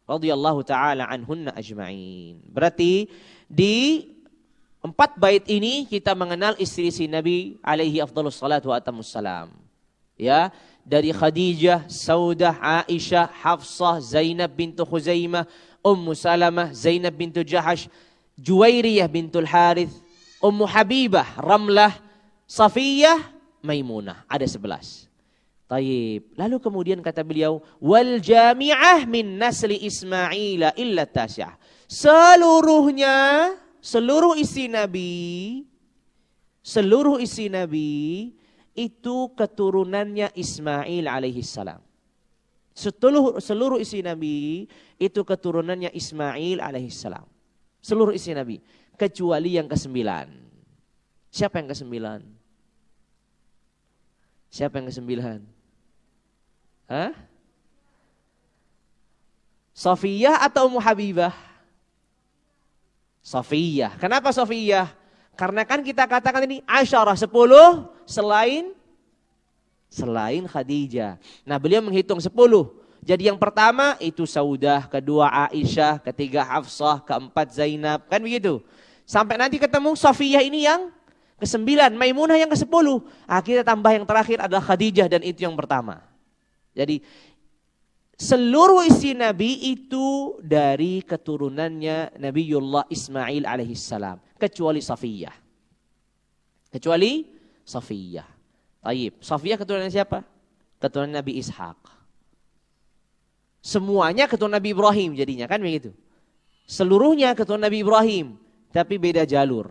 radhiyallahu taala anhunna ajma'in. Berarti di 4 bait ini kita mengenal istri-istri Nabi alaihi afdhalus salatu wa atamus salam. Ya, dari Khadijah, Saudah, Aisyah, Hafsah, Zainab bintu Khuzaimah, Ummu Salamah, Zainab bintu Jahash, Juwairiyah bintul Harith, Ummu Habibah, Ramlah, Safiyah, Maimunah. Ada 11. Taib. Lalu kemudian kata beliau, wal jami'ah min nasli Ismaila illa tasyah. Seluruhnya, seluruh istri Nabi itu keturunannya Ismail alaihi salam. Seluruh istri Nabi itu keturunannya Ismail alaihi salam. Seluruh istri Nabi kecuali yang ke-9. Siapa yang ke-9? Siapa yang ke-9? Hah? Safiyah atau Ummu Habibah? Safiyah. Kenapa Safiyah? Karena kan kita katakan ini asyarah 10 selain Khadijah. Nah, beliau menghitung 10. Jadi yang pertama itu Saudah, kedua Aisyah, ketiga Hafsah, keempat Zainab, kan begitu. Sampai nanti ketemu Safiyah ini yang ke-9, Maimunah yang ke-10. Kita tambah yang terakhir adalah Khadijah dan itu yang pertama. Jadi seluruh istri Nabi itu dari keturunannya Nabiullah Ismail alaihissalam. Kecuali Safiyah. Taib. Safiyah keturunan siapa? Keturunan Nabi Ishaq. Semuanya keturunan Nabi Ibrahim jadinya, kan begitu. Seluruhnya keturunan Nabi Ibrahim, tapi beda jalur.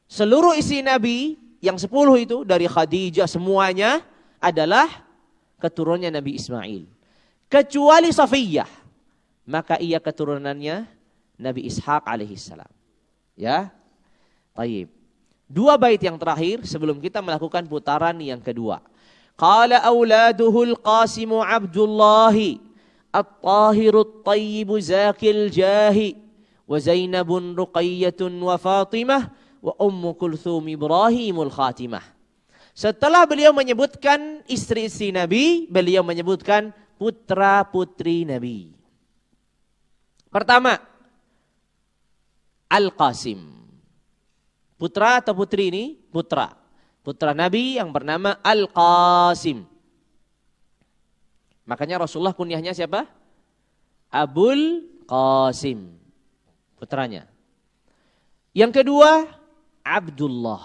Seluruh istri Nabi yang 10 itu dari Khadijah semuanya adalah keturunannya Nabi Ismail. Kecuali Safiyah, maka ia keturunannya Nabi Ishaq alaihissalam. Ya, taib. 2 bait yang terakhir sebelum kita melakukan putaran yang kedua. Qala auladuhul Qasimu Abdullahi At-Tahirut Tayyibu Zakil Jahi wa Zainabun Ruqayyatun wa Fatimah wa Ummu Kulthum Ibrahimul Khatimah. Setelah beliau menyebutkan istri-istri Nabi, beliau menyebutkan putra-putri Nabi. Pertama, Al-Qasim. Putra atau putri ini? Putra. Putra Nabi yang bernama Al-Qasim. Makanya Rasulullah kunyahnya siapa? Abul Qasim. Putranya. Yang kedua, Abdullah.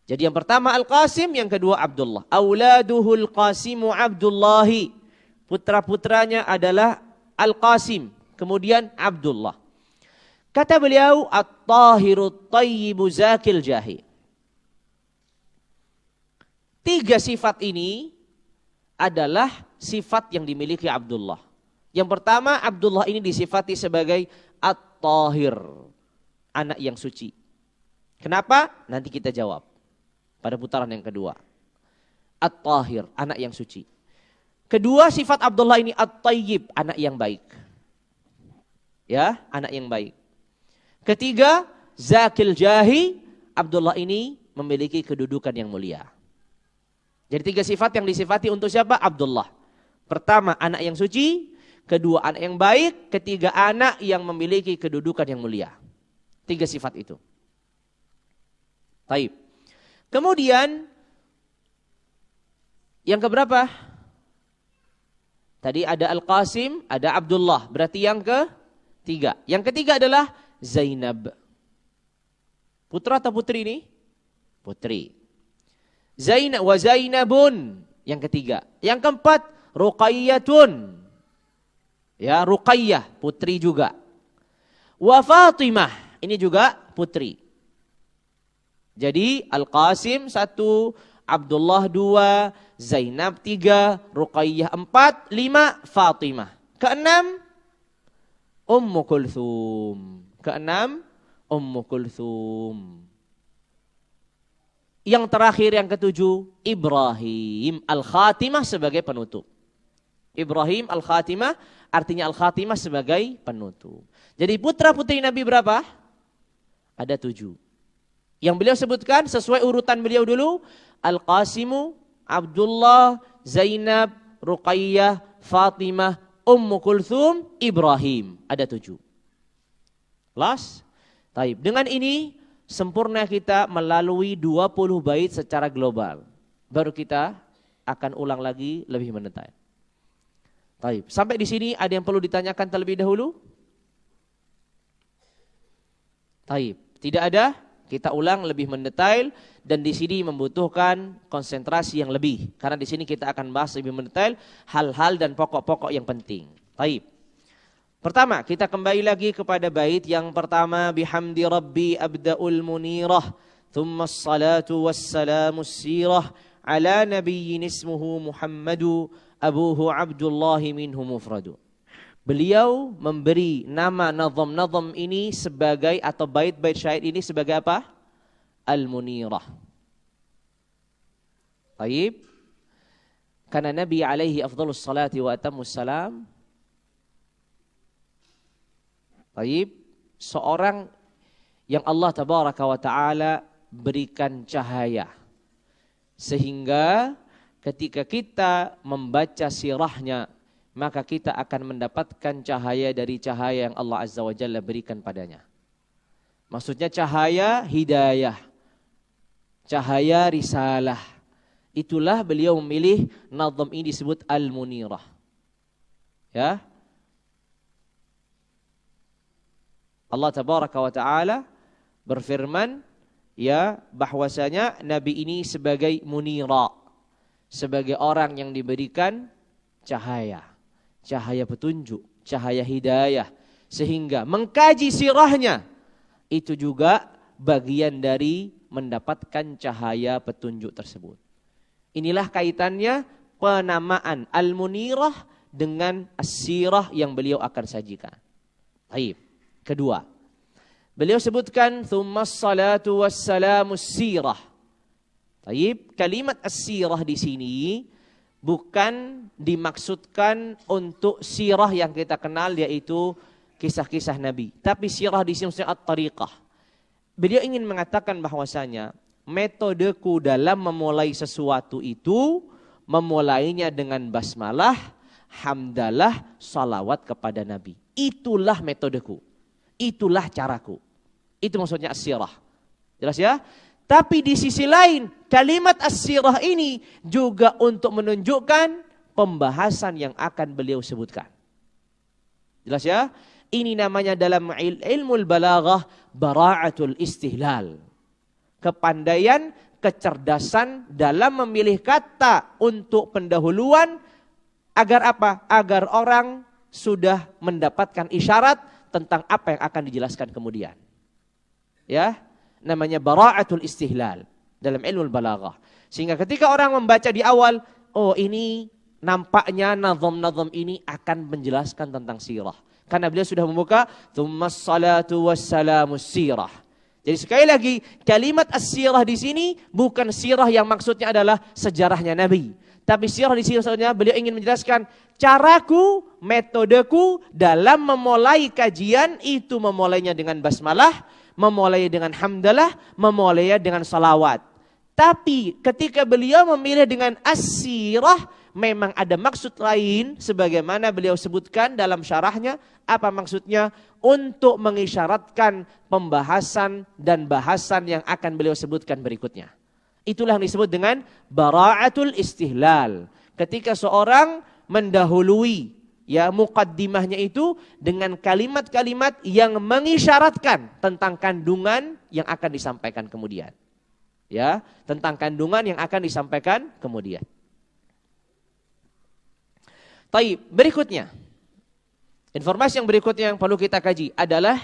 Jadi yang pertama Al-Qasim, yang kedua Abdullah. Auladuhul Qasimu Abdullahi. Putra-putranya adalah Al-Qasim, kemudian Abdullah. Kata beliau, At-Tahirut Tayyibu Zakil Jahi. 3 sifat ini adalah sifat yang dimiliki Abdullah. Yang pertama, Abdullah ini disifati sebagai At-Tahir, anak yang suci. Kenapa? Nanti kita jawab pada putaran yang kedua. At-Tahir, anak yang suci. Kedua, sifat Abdullah ini At-Tayyib, anak yang baik. Ya, anak yang baik. Ketiga, Zakil Jahi, Abdullah ini memiliki kedudukan yang mulia. Jadi 3 sifat yang disifati untuk siapa? Abdullah. Pertama, anak yang suci. Kedua, anak yang baik. Ketiga, anak yang memiliki kedudukan yang mulia. 3 sifat itu. Taib. Kemudian, yang keberapa? Tadi ada Al-Qasim, ada Abdullah. Berarti yang ke-3. Yang ketiga adalah Zainab. Putra atau putri ini? Putri. Zainab wa Zainabun, yang ketiga. Yang keempat, Ruqayyatun. Ya, Ruqayyah, putri juga. Wa Fatimah, ini juga putri. Jadi Al-Qasim 1, Abdullah 2, Zainab 3, Ruqayyah 4, 5, Fatimah. Keenam, Ummu Kulthum. Ummu Kulthum. Yang terakhir yang ketujuh, Ibrahim Al-Khatimah sebagai penutup. Ibrahim Al-Khatimah artinya Al-Khatimah sebagai penutup. Jadi putra-putri Nabi berapa? Ada 7. Yang beliau sebutkan sesuai urutan beliau dulu. Al-Qasimu, Abdullah, Zainab, Ruqayyah, Fatimah, Ummu Kulthum, Ibrahim. Ada 7. Last. Taib. Dengan ini sempurna kita melalui 20 bait secara global. Baru kita akan ulang lagi lebih mendetail. Taib. Sampai di sini ada yang perlu ditanyakan terlebih dahulu? Taib. Tidak ada? Kita ulang lebih mendetail dan di sini membutuhkan konsentrasi yang lebih karena di sini kita akan bahas lebih mendetail hal-hal dan pokok-pokok yang penting. Taib. Pertama, kita kembali lagi kepada bait yang pertama, bihamdi rabbi abda'ul munirah, thumma as-salatu was-salamu as-sirah ala nabiyyin ismuhu Muhammadu abuhu Abdullahi minhu mufradu. Beliau memberi nama nazam-nazam ini sebagai atau bait-bait syair ini sebagai apa? Al-Munirah. Baik. Karena Nabi alaihi afdhalus salati wa atammus salam. Baik. Seorang yang Allah tabaraka wa taala berikan cahaya. Sehingga ketika kita membaca sirahnya, maka kita akan mendapatkan cahaya dari cahaya yang Allah Azza wa Jalla berikan padanya. Maksudnya cahaya hidayah, cahaya risalah. Itulah beliau memilih nazam ini disebut Al-Munirah. Ya. Allah Tabaraka wa Ta'ala berfirman, ya, bahwasanya Nabi ini sebagai munira, sebagai orang yang diberikan cahaya. Cahaya petunjuk, cahaya hidayah. Sehingga mengkaji sirahnya itu juga bagian dari mendapatkan cahaya petunjuk tersebut. Inilah kaitannya penamaan Al-Munirah dengan as-sirah yang beliau akan sajikan. Baik. Kedua, beliau sebutkan thumma as-salatu was-salamu as-sirah. Baik, kalimat as-sirah di sini bukan dimaksudkan untuk sirah yang kita kenal yaitu kisah-kisah Nabi. Tapi sirah di sini maksudnya at-tariqah. Beliau ingin mengatakan bahwasanya metodeku dalam memulai sesuatu itu memulainya dengan basmalah, hamdalah, salawat kepada Nabi. Itulah metodeku. Itulah caraku. Itu maksudnya as-sirah. Jelas ya? Tapi di sisi lain, kalimat as-sirah ini juga untuk menunjukkan pembahasan yang akan beliau sebutkan. Jelas ya? Ini namanya dalam ilmu balaghah bara'atul istihlal. Kepandaian, kecerdasan dalam memilih kata untuk pendahuluan agar apa? Agar orang sudah mendapatkan isyarat tentang apa yang akan dijelaskan kemudian. Ya? Namanya bara'atul istihlal dalam ilmu balaghah. Sehingga ketika orang membaca di awal, oh ini nampaknya nazam-nazam ini akan menjelaskan tentang sirah. Karena beliau sudah membuka tsummas salatu wassalamu sirah. Jadi sekali lagi kalimat as-sirah di sini bukan sirah yang maksudnya adalah sejarahnya Nabi. Tapi sirah di sini maksudnya beliau ingin menjelaskan caraku, metodeku dalam memulai kajian itu memulainya dengan basmalah, memulai dengan hamdalah, memulai dengan salawat. Tapi ketika beliau memilih dengan as-sirah, memang ada maksud lain sebagaimana beliau sebutkan dalam syarahnya. Apa maksudnya? Untuk mengisyaratkan pembahasan dan bahasan yang akan beliau sebutkan berikutnya. Itulah yang disebut dengan bara'atul istihlal. Ketika seorang mendahului ya muqaddimahnya itu dengan kalimat-kalimat yang mengisyaratkan tentang kandungan yang akan disampaikan kemudian. Ya, tentang kandungan yang akan disampaikan kemudian. Taib, berikutnya. Informasi yang berikutnya yang perlu kita kaji adalah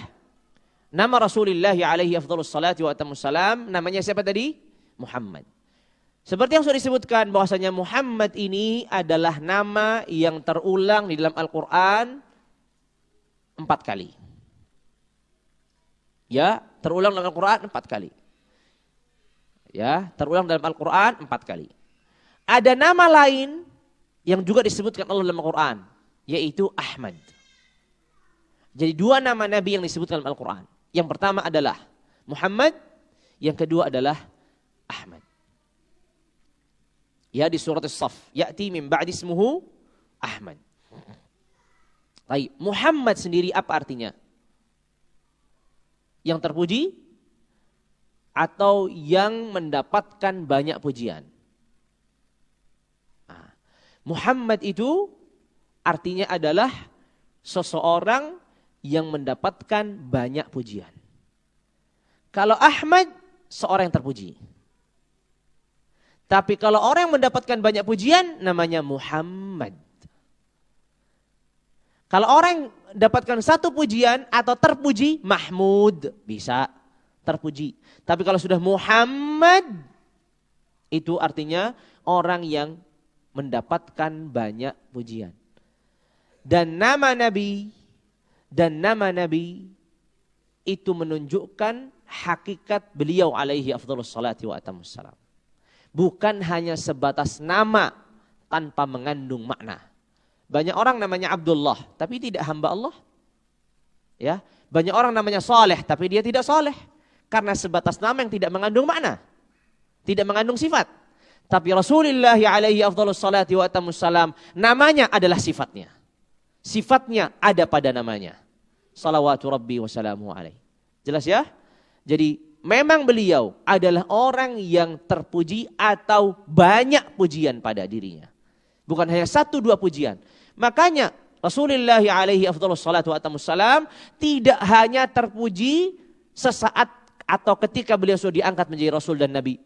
nama Rasulullah alaihi afdhalus salati wa atammus salam, namanya siapa tadi? Muhammad. Seperti yang sudah disebutkan bahwasanya Muhammad ini adalah nama yang terulang di dalam Al-Qur'an 4 kali. Ya, terulang dalam Al-Qur'an 4 kali. Ya, terulang dalam Al-Qur'an 4 kali. Ada nama lain yang juga disebutkan Allah dalam Al-Qur'an, yaitu Ahmad. Jadi 2 nama Nabi yang disebutkan dalam Al-Quran. Yang pertama adalah Muhammad, yang kedua adalah Ahmad. Ya, di surat As-Saff, ya'ti min ba'di ismuhu Ahmad. Baik, Muhammad sendiri apa artinya? Yang terpuji atau yang mendapatkan banyak pujian? Nah, Muhammad itu artinya adalah seseorang yang mendapatkan banyak pujian. Kalau Ahmad, seorang yang terpuji. Tapi kalau orang yang mendapatkan banyak pujian, namanya Muhammad. Kalau orang yang dapatkan satu pujian atau terpuji, Mahmud, bisa terpuji. Tapi kalau sudah Muhammad, itu artinya orang yang mendapatkan banyak pujian. Dan nama Nabi itu menunjukkan hakikat beliau alaihi afdhalus salati wa atamus salam. Bukan hanya sebatas nama tanpa mengandung makna. Banyak orang namanya Abdullah tapi tidak hamba Allah. Ya, banyak orang namanya Saleh tapi dia tidak saleh karena sebatas nama yang tidak mengandung makna, tidak mengandung sifat. Tapi Rasulullah alaihi afdhalus salati wa atamus salam, namanya adalah sifatnya. Sifatnya ada pada namanya. Salawatu Rabbi wa salamuhu alaihi. Jelas ya? Jadi memang beliau adalah orang yang terpuji atau banyak pujian pada dirinya. Bukan hanya satu dua pujian. Makanya Rasulullah alaihi afdhalus salatu wa atamus salam tidak hanya terpuji sesaat atau ketika beliau sudah diangkat menjadi Rasul dan Nabi.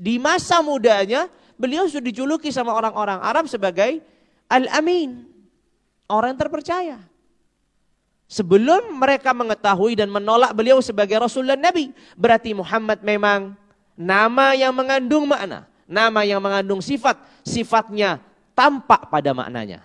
Di masa mudanya beliau sudah dijuluki sama orang-orang Arab sebagai Al-Amin. Orang yang terpercaya. Sebelum mereka mengetahui dan menolak beliau sebagai Rasul dan Nabi. Berarti Muhammad memang nama yang mengandung makna. Nama yang mengandung sifat. Sifatnya tampak pada maknanya.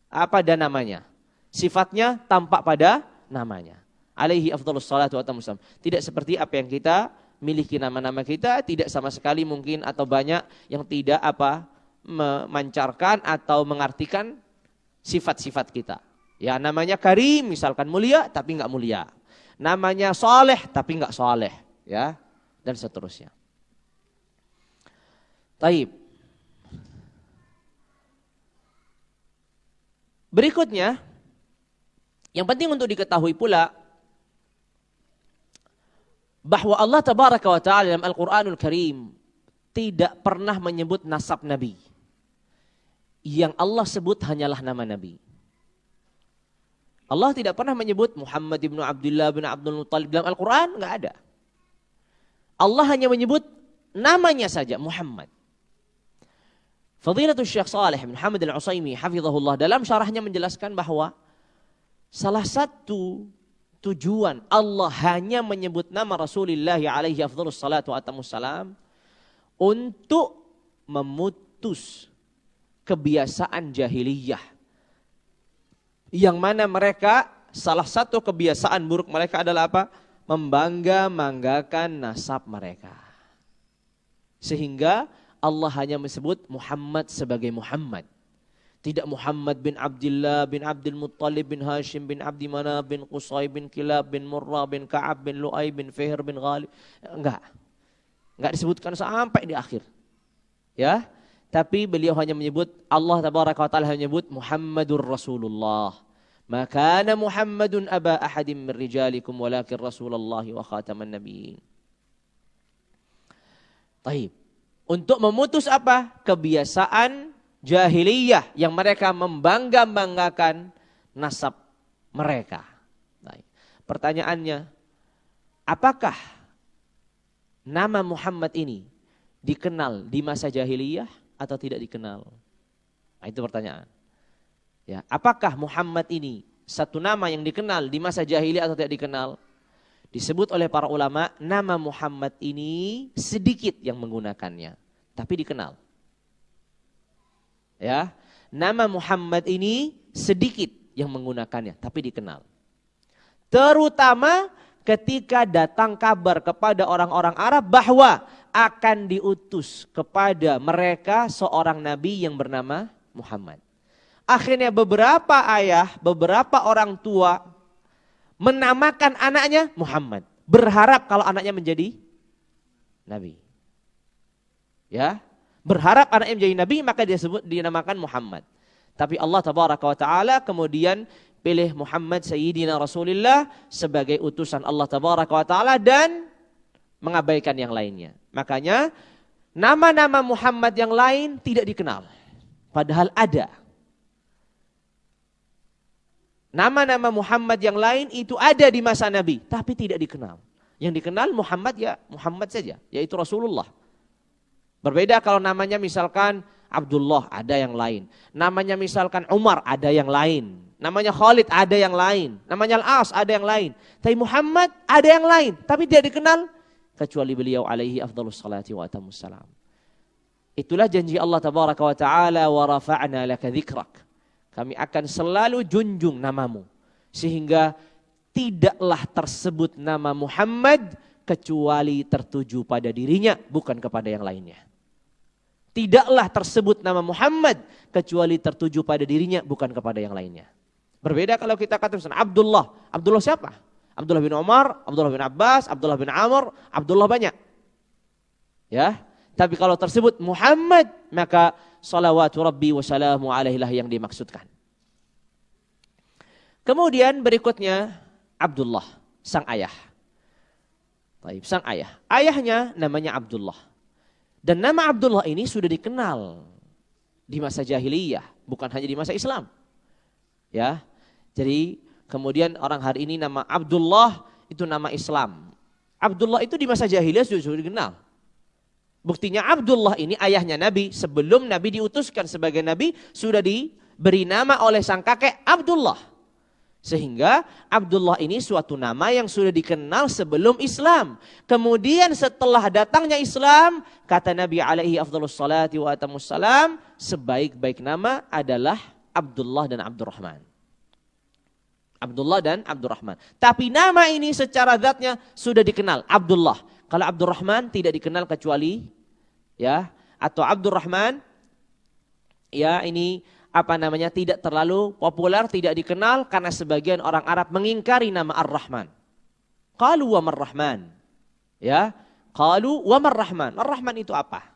Pada namanya. Sifatnya tampak pada namanya. Alaihi afdhalus salatu wa atamus salam. Tidak seperti apa yang kita miliki nama-nama kita. Tidak sama sekali mungkin atau banyak yang tidak memancarkan atau mengartikan sifat-sifat kita. Ya, namanya Karim misalkan mulia tapi enggak mulia. Namanya Saleh tapi enggak saleh, ya, dan seterusnya. Taib. Berikutnya yang penting untuk diketahui pula bahwa Allah tabaraka wa taala dalam Al-Qur'anul Karim tidak pernah menyebut nasab Nabi. Yang Allah sebut hanyalah nama Nabi. Allah tidak pernah menyebut Muhammad ibn Abdullah bin Abdul Muttalib dalam Al-Quran, enggak ada. Allah hanya menyebut namanya saja, Muhammad. Fadilatul Syekh Saleh bin Muhammad Al-Utsaimin hafizahullah dalam syarahnya menjelaskan bahwa salah satu tujuan Allah hanya menyebut nama Rasulullah alaihi afdhalus salatu wa atamus salam untuk memutus kebiasaan jahiliyah. Yang mana mereka, salah satu kebiasaan buruk mereka adalah apa? Membangga-banggakan nasab mereka. Sehingga Allah hanya menyebut Muhammad sebagai Muhammad. Tidak Muhammad bin Abdullah bin Abdul Muttalib bin Hashim bin Abdi Manaf bin Qusay bin Kilab bin Murrah bin Ka'ab bin Lu'ay bin Fihr bin Ghalib. Enggak disebutkan sampai di akhir. Ya. Tapi beliau hanya menyebut, Allah tabaraka wa ta'ala hanya menyebut Muhammadur Rasulullah. Maka kana Muhammadun aba ahadim min rijalikum walakin Rasulullah wa khataman nabiyyin. Taib. Untuk memutus apa? Kebiasaan jahiliyah yang mereka membangga-banggakan nasab mereka. Baik. Pertanyaannya, apakah nama Muhammad ini dikenal di masa jahiliyah atau tidak dikenal? Nah, itu pertanyaan. Ya, apakah Muhammad ini satu nama yang dikenal di masa jahiliyah atau tidak dikenal? Disebut oleh para ulama, nama Muhammad ini sedikit yang menggunakannya, tapi dikenal. Ya, nama Muhammad ini sedikit yang menggunakannya, tapi dikenal. Terutama ketika datang kabar kepada orang-orang Arab bahwa akan diutus kepada mereka seorang nabi yang bernama Muhammad. Akhirnya beberapa ayah, beberapa orang tua menamakan anaknya Muhammad. berharap kalau anaknya menjadi nabi. Ya, berharap anaknya menjadi nabi, maka dinamakan Muhammad. Tapi Allah tabaraka wa taala kemudian pilih Muhammad Sayyidina Rasulullah sebagai utusan Allah tabaraka wa taala dan mengabaikan yang lainnya. Makanya nama-nama Muhammad yang lain tidak dikenal. Padahal ada. Nama-nama Muhammad yang lain itu ada di masa Nabi, tapi tidak dikenal. Yang dikenal Muhammad ya Muhammad saja, yaitu Rasulullah. Berbeda kalau namanya misalkan Abdullah, ada yang lain. Namanya misalkan Umar, ada yang lain. Namanya Khalid, ada yang lain. Namanya Al-As, ada yang lain. Tapi Muhammad, ada yang lain. Tapi tidak dikenal, kecuali beliau alaihi afdhalus salati wa atamus salam. Itulah janji Allah tabaraka wa ta'ala, wa rafa'na laka dzikrak. Kami akan selalu junjung namamu. Sehingga tidaklah tersebut nama Muhammad, kecuali tertuju pada dirinya, bukan kepada yang lainnya. Tidaklah tersebut nama Muhammad kecuali tertuju pada dirinya, bukan kepada yang lainnya. Berbeda kalau kita katakan Abdullah. Abdullah siapa? Abdullah bin Umar, Abdullah bin Abbas, Abdullah bin Amr, Abdullah banyak. Ya, tapi kalau tersebut Muhammad, maka salawatu rabbi wa salamu alaihi lah yang dimaksudkan. Kemudian berikutnya Abdullah, sang ayah. Baik, sang ayah. Ayahnya namanya Abdullah. Dan nama Abdullah ini sudah dikenal di masa jahiliyah, bukan hanya di masa Islam. Ya. Jadi kemudian orang hari ini nama Abdullah itu nama Islam. Abdullah itu di masa jahiliyah sudah dikenal. Buktinya Abdullah ini ayahnya Nabi, sebelum Nabi diutuskan sebagai Nabi sudah diberi nama oleh sang kakek Abdullah. Sehingga Abdullah ini suatu nama yang sudah dikenal sebelum Islam. Kemudian setelah datangnya Islam, kata Nabi alaihi afdhalus salati wa atamus salam, sebaik-baik nama adalah Abdullah dan Abdurrahman. Abdullah dan Abdurrahman. Tapi nama ini secara zatnya sudah dikenal, Abdullah. Kalau Abdurrahman tidak dikenal kecuali ya, atau Abdurrahman ya ini tidak terlalu populer, tidak dikenal karena sebagian orang Arab mengingkari nama Ar-Rahman. Qalu wa mar-Rahman. Ya, qalu wa mar-Rahman. Ar-Rahman itu apa?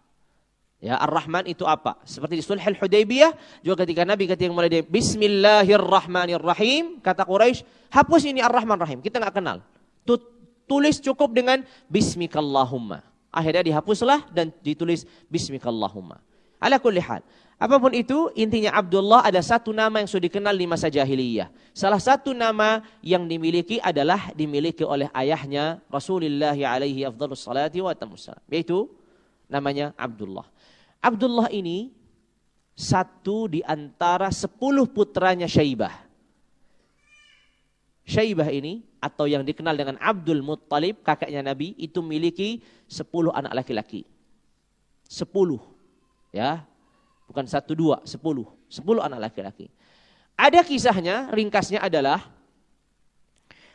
Ya, Ar-Rahman itu apa? Seperti di Sulhul Hudaybiyah, juga ketika Nabi mulai dari Bismillahirrahmanirrahim, kata Quraisy, hapus ini Ar-Rahman Rahim, kita enggak kenal. Tulis cukup dengan Bismikallahumma. Akhirnya dihapuslah dan ditulis Bismikallahumma. Ala kulli hal. Apapun itu, intinya Abdullah ada satu nama yang sudah dikenal di masa jahiliyah. Salah satu nama yang dimiliki adalah dimiliki oleh ayahnya Rasulullah alaihi afdhalus salati wa atamus salam. Yaitu namanya Abdullah. Abdullah ini satu di antara 10 putranya Syaibah. Syaibah ini atau yang dikenal dengan Abdul Muttalib, kakaknya Nabi, itu memiliki 10 anak laki-laki. 10. Ya. Bukan 1, 2, 10 anak laki-laki. Ada kisahnya, ringkasnya adalah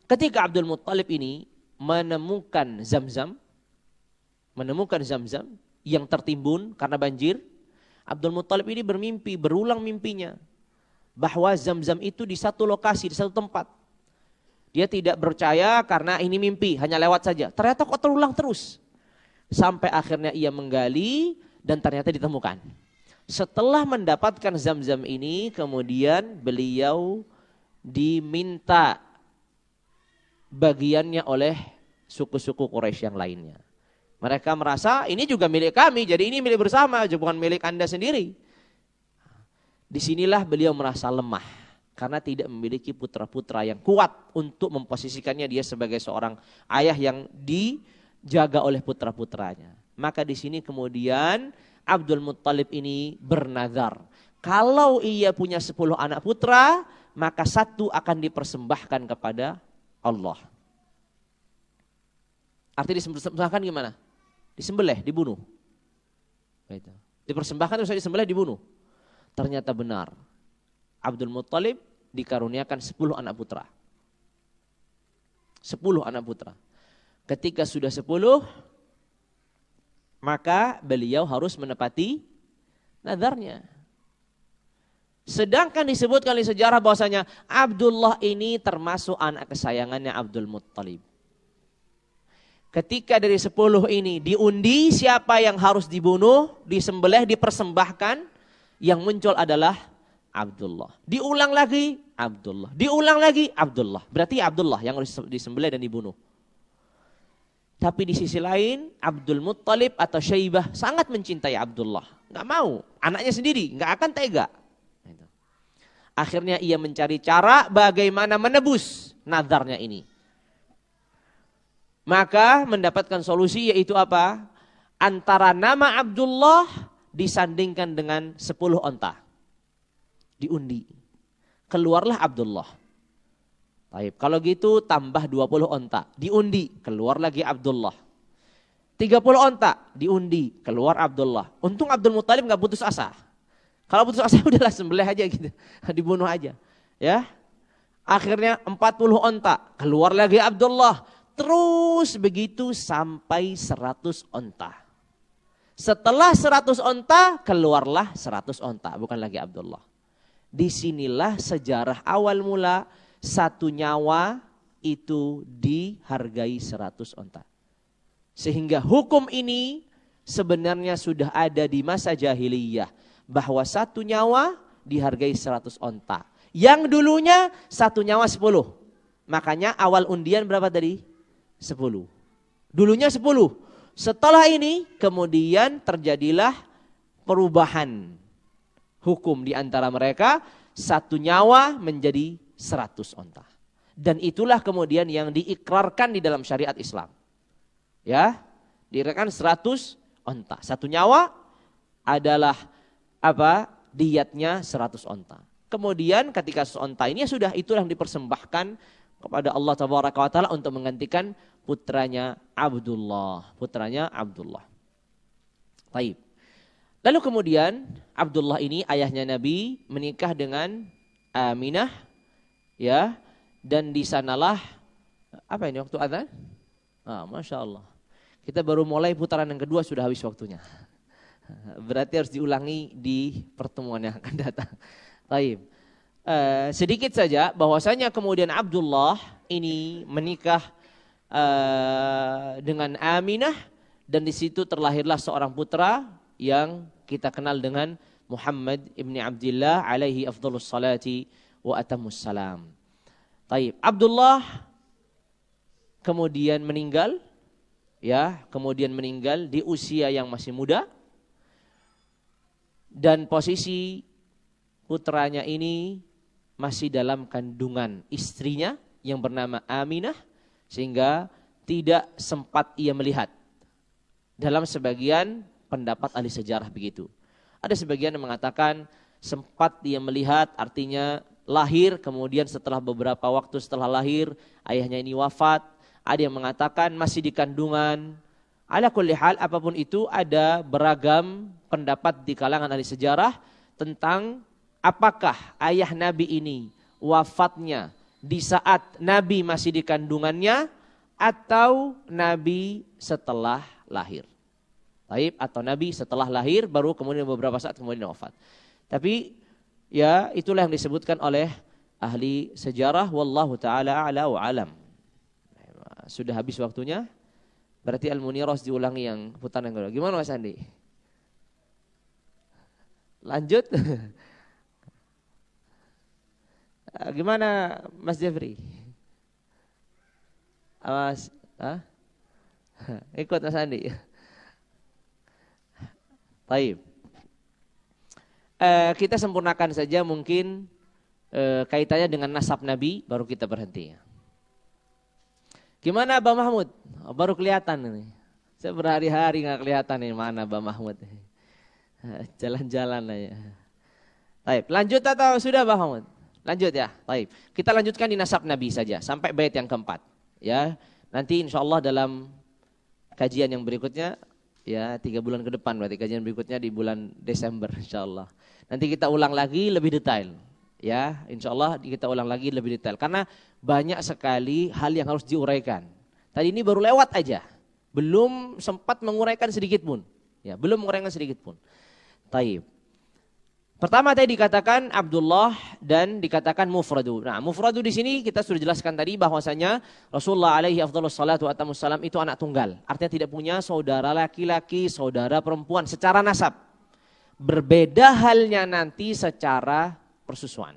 ketika Abdul Muttalib ini menemukan Zamzam yang tertimbun karena banjir, Abdul Muttalib ini bermimpi, berulang mimpinya bahwa Zamzam itu di satu lokasi, di satu tempat. Dia tidak percaya karena ini mimpi, hanya lewat saja. Ternyata kok terulang terus. Sampai akhirnya ia menggali dan ternyata ditemukan. Setelah mendapatkan Zamzam ini, kemudian beliau diminta bagiannya oleh suku-suku Quraisy yang lainnya. Mereka merasa ini juga milik kami, jadi ini milik bersama, bukan milik Anda sendiri. Disinilah beliau merasa lemah, karena tidak memiliki putra-putra yang kuat untuk memposisikannya dia sebagai seorang ayah yang dijaga oleh putra-putranya. Maka di sini kemudian Abdul Muttalib ini bernazar. Kalau ia punya 10 anak putra, maka 1 akan dipersembahkan kepada Allah. Artinya disembelihkan gimana? Disembelih, dibunuh. Dipersembahkan terus disembelih, dibunuh. Ternyata benar. Abdul Muttalib dikaruniakan 10 anak putra. 10 anak putra. Ketika sudah 10, maka beliau harus menepati nazarnya. Sedangkan disebutkan di sejarah bahwasanya Abdullah ini termasuk anak kesayangannya Abdul Muttalib. Ketika dari 10 ini diundi siapa yang harus dibunuh, disembelih, dipersembahkan, yang muncul adalah Abdullah. Diulang lagi Abdullah. Diulang lagi Abdullah. Berarti Abdullah yang harus disembelih dan dibunuh. Tapi di sisi lain Abdul Muttalib atau Syaibah sangat mencintai Abdullah. Gak mau, anaknya sendiri, gak akan tega. Akhirnya ia mencari cara bagaimana menebus nazarnya ini. Maka mendapatkan solusi yaitu apa? Antara nama Abdullah disandingkan dengan 10 onta. Diundi. Keluarlah Abdullah. Baik, kalau gitu tambah 20 onta. Diundi, keluar lagi Abdullah. 30 onta, diundi, keluar Abdullah. Untung Abdul Muttalib gak putus asa. Kalau putus asa udahlah sembelih aja gitu. Dibunuh aja. Ya. Akhirnya 40 onta, keluar lagi Abdullah. Terus begitu sampai 100 onta. Setelah 100 onta, keluarlah 100 onta. Bukan lagi Abdullah. Disinilah sejarah awal mula satu nyawa itu dihargai 100 onta. Sehingga hukum ini sebenarnya sudah ada di masa jahiliyah. Bahwa satu nyawa dihargai 100 onta. Yang dulunya satu nyawa 10. Makanya awal undian berapa tadi? 10. Dulunya 10. Setelah ini kemudian terjadilah perubahan hukum di antara mereka. Satu nyawa menjadi 100 onta. Dan itulah kemudian yang diikrarkan di dalam syariat Islam. Ya, diikrarkan 100 onta. Satu nyawa adalah apa? Diyatnya 100 onta. Kemudian ketika 100 onta ini ya sudah itulah yang dipersembahkan kepada Allah Tabaraka wa Ta'ala untuk menggantikan putranya Abdullah. Putranya Abdullah. Baik. Lalu kemudian Abdullah ini ayahnya Nabi menikah dengan Aminah. Ya. Dan di sanalah, apa ini waktu adzan? Masya Allah. Kita baru mulai putaran yang kedua sudah habis waktunya. Berarti harus diulangi di pertemuan yang akan datang. Baik. Sedikit saja bahwasanya kemudian Abdullah ini menikah dengan Aminah dan di situ terlahirlah seorang putra yang kita kenal dengan Muhammad ibni Abdullah alaihi afdhalus salati wa atammus salam. Baik, Abdullah kemudian meninggal di usia yang masih muda dan posisi putranya ini masih dalam kandungan istrinya yang bernama Aminah sehingga tidak sempat ia melihat. Dalam sebagian pendapat ahli sejarah begitu. Ada sebagian yang mengatakan sempat dia melihat artinya lahir kemudian setelah beberapa waktu setelah lahir ayahnya ini wafat. Ada yang mengatakan masih di kandungan. Ala kulli hal apapun itu ada beragam pendapat di kalangan ahli sejarah tentang apakah ayah Nabi ini wafatnya di saat Nabi masih di kandungannya atau Nabi setelah lahir. Baik, atau Nabi setelah lahir baru kemudian beberapa saat kemudian wafat. Tapi ya itulah yang disebutkan oleh ahli sejarah wallahu taala a'la wa alam. Sudah habis waktunya. Berarti Al-Munirah diulangi yang putaran yang kedua. Gimana Mas Andi? Lanjut. Gimana Mas Jeffrey? Mas, ikut Mas Andi. Baik. Kita sempurnakan saja mungkin kaitannya dengan nasab Nabi baru kita berhenti. Gimana Abah Mahmud? Baru kelihatan ini. Saya berhari-hari nggak kelihatan ini mana Abah Mahmud. Jalan-jalan aja. Baik, lanjut atau sudah Abah Mahmud? Lanjut ya. Baik. Kita lanjutkan di nasab Nabi saja sampai bait yang keempat. Ya. Nanti insyaallah dalam kajian yang berikutnya ya 3 bulan ke depan berarti kajian berikutnya di bulan Desember insyaallah. Nanti kita ulang lagi lebih detail. Ya, insyaallah kita ulang lagi lebih detail karena banyak sekali hal yang harus diuraikan. Tadi ini baru lewat aja. Belum sempat menguraikan sedikit pun. Ya, belum menguraikan sedikit pun. Taib. Pertama tadi dikatakan Abdullah dan dikatakan mufradu. Nah, mufradu di sini kita sudah jelaskan tadi bahwasanya Rasulullah alaihi afdhalus salatu wattamussalam itu anak tunggal. Artinya tidak punya saudara laki-laki, saudara perempuan secara nasab. Berbeda halnya nanti secara persusuan.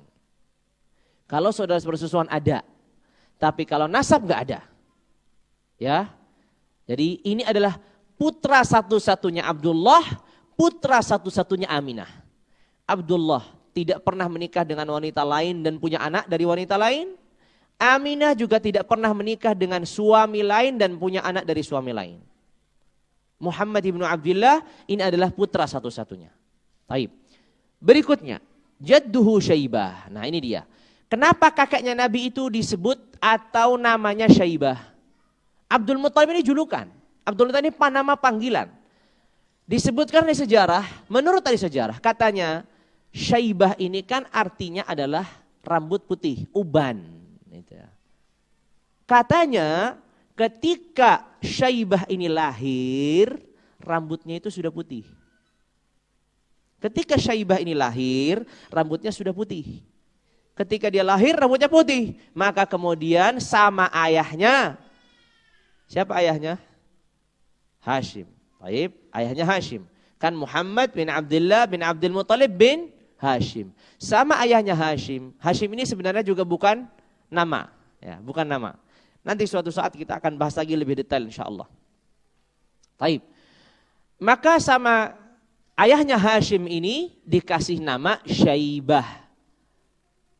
Kalau saudara persusuan ada, tapi kalau nasab enggak ada. Ya. Jadi ini adalah putra satu-satunya Abdullah, putra satu-satunya Aminah. Abdullah tidak pernah menikah dengan wanita lain dan punya anak dari wanita lain. Aminah juga tidak pernah menikah dengan suami lain dan punya anak dari suami lain. Muhammad ibnu Abdullah ini adalah putra satu-satunya. Baik. Berikutnya, jadduhu Syaibah. Nah ini dia. Kenapa kakeknya Nabi itu disebut atau namanya Syaibah? Abdul Muttalib ini julukan. Abdul Muttalib ini nama panggilan. Disebutkan di sejarah, menurut tadi sejarah, katanya Syaibah ini kan artinya adalah rambut putih, uban. Katanya ketika Syaibah ini lahir, rambutnya itu sudah putih. Ketika Syaibah ini lahir, rambutnya sudah putih. Ketika dia lahir, rambutnya putih. Maka kemudian sama ayahnya. Siapa ayahnya? Hashim. Baik, ayahnya Hashim. Kan Muhammad bin Abdullah bin Abdul Muttalib bin Hashim. Sama ayahnya Hashim. Hashim ini sebenarnya juga bukan nama. Ya, bukan nama. Nanti suatu saat kita akan bahas lagi lebih detail insyaAllah. Baik. Maka sama ayahnya Hashim ini dikasih nama Syaibah.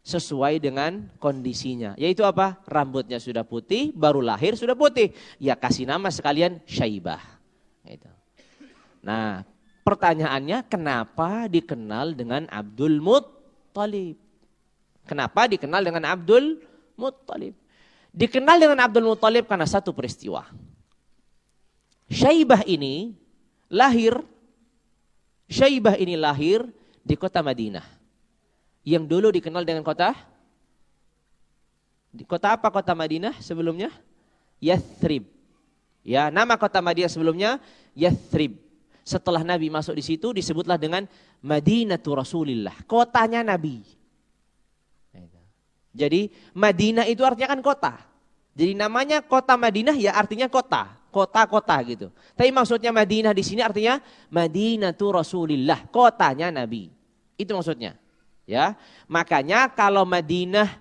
Sesuai dengan kondisinya. Yaitu apa? Rambutnya sudah putih, baru lahir sudah putih. Ya kasih nama sekalian Syaibah. Gitu. Nah, pertanyaannya kenapa dikenal dengan Abdul Muttalib? Kenapa dikenal dengan Abdul Muttalib? Dikenal dengan Abdul Muttalib karena satu peristiwa. Syaibah ini lahir di kota Madinah. Yang dulu dikenal dengan kota apa kota Madinah sebelumnya? Yathrib. Ya, nama kota Madinah sebelumnya Yathrib. Setelah Nabi masuk di situ disebutlah dengan Madinatu Rasulillah, kotanya Nabi. Jadi Madinah itu artinya kan kota. Jadi namanya kota Madinah ya artinya kota, kota-kota gitu. Tapi maksudnya Madinah di sini artinya Madinatu Rasulillah, kotanya Nabi. Itu maksudnya. Ya. Makanya kalau Madinah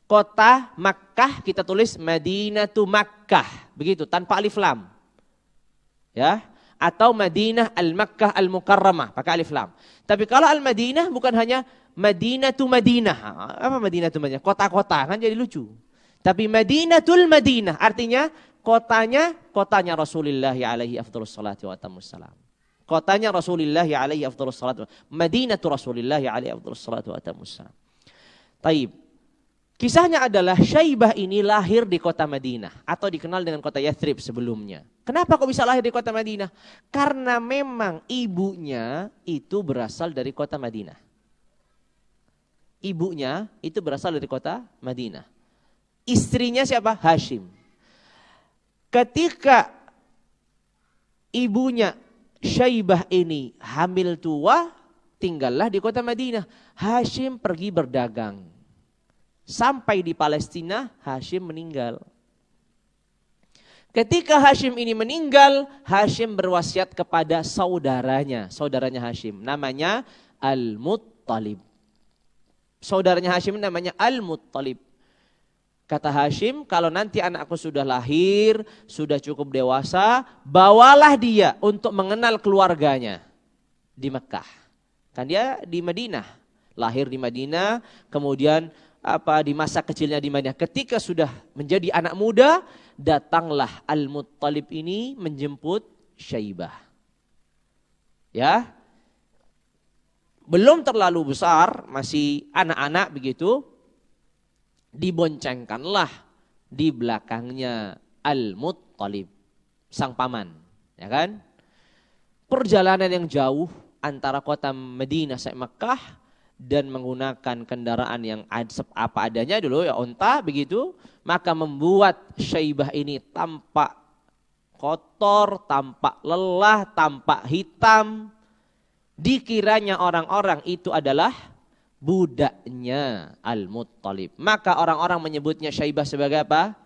kota Makkah kita tulis Madinatu Makkah, begitu tanpa alif lam. Ya. Atau Madinah Al-Makkah Al-Mukarramah pakai alif lam. Tapi kalau Al-Madinah bukan hanya Madinatu Madinah. Apa Madinatu Madinah? Kota-kota kan jadi lucu. Tapi Madinatul Madinah artinya kotanya Rasulullah alaihi afdhalus salatu wa atamussalam. Kotanya Rasulullah alaihi afdhalus salatu. Madinatu Rasulullah alaihi afdhalus salatu wa atamussalam. Taib. Kisahnya adalah Syaibah ini lahir di kota Madinah atau dikenal dengan kota Yathrib sebelumnya. Kenapa kok bisa lahir di kota Madinah? Karena memang ibunya itu berasal dari kota Madinah. Ibunya itu berasal dari kota Madinah. Istrinya siapa? Hashim. Ketika ibunya Syaibah ini hamil tua, tinggallah di kota Madinah. Hashim pergi berdagang. Sampai di Palestina, Hashim meninggal. Ketika Hashim ini meninggal, Hashim berwasiat kepada saudaranya Hashim. Namanya Al-Muttalib. Saudaranya Hashim namanya Al-Muttalib. Kata Hashim, kalau nanti anakku sudah lahir, sudah cukup dewasa, bawalah dia untuk mengenal keluarganya di Mekah. Kan dia di Madinah, lahir di Madinah, kemudian di masa kecilnya di Madinah. Ketika sudah menjadi anak muda, datanglah Al-Muttalib ini menjemput Syaibah. Ya. Belum terlalu besar, masih anak-anak begitu. Diboncengkanlah di belakangnya Al-Muttalib, sang paman, ya kan? Perjalanan yang jauh antara kota Madinah sampai Mekah dan menggunakan kendaraan yang apa adanya dulu ya, onta begitu, maka membuat Syaibah ini tampak kotor, tampak lelah, tampak hitam. dikiranya orang-orang itu adalah budaknya Al-Muttalib. Maka orang-orang menyebutnya Syaibah sebagai apa?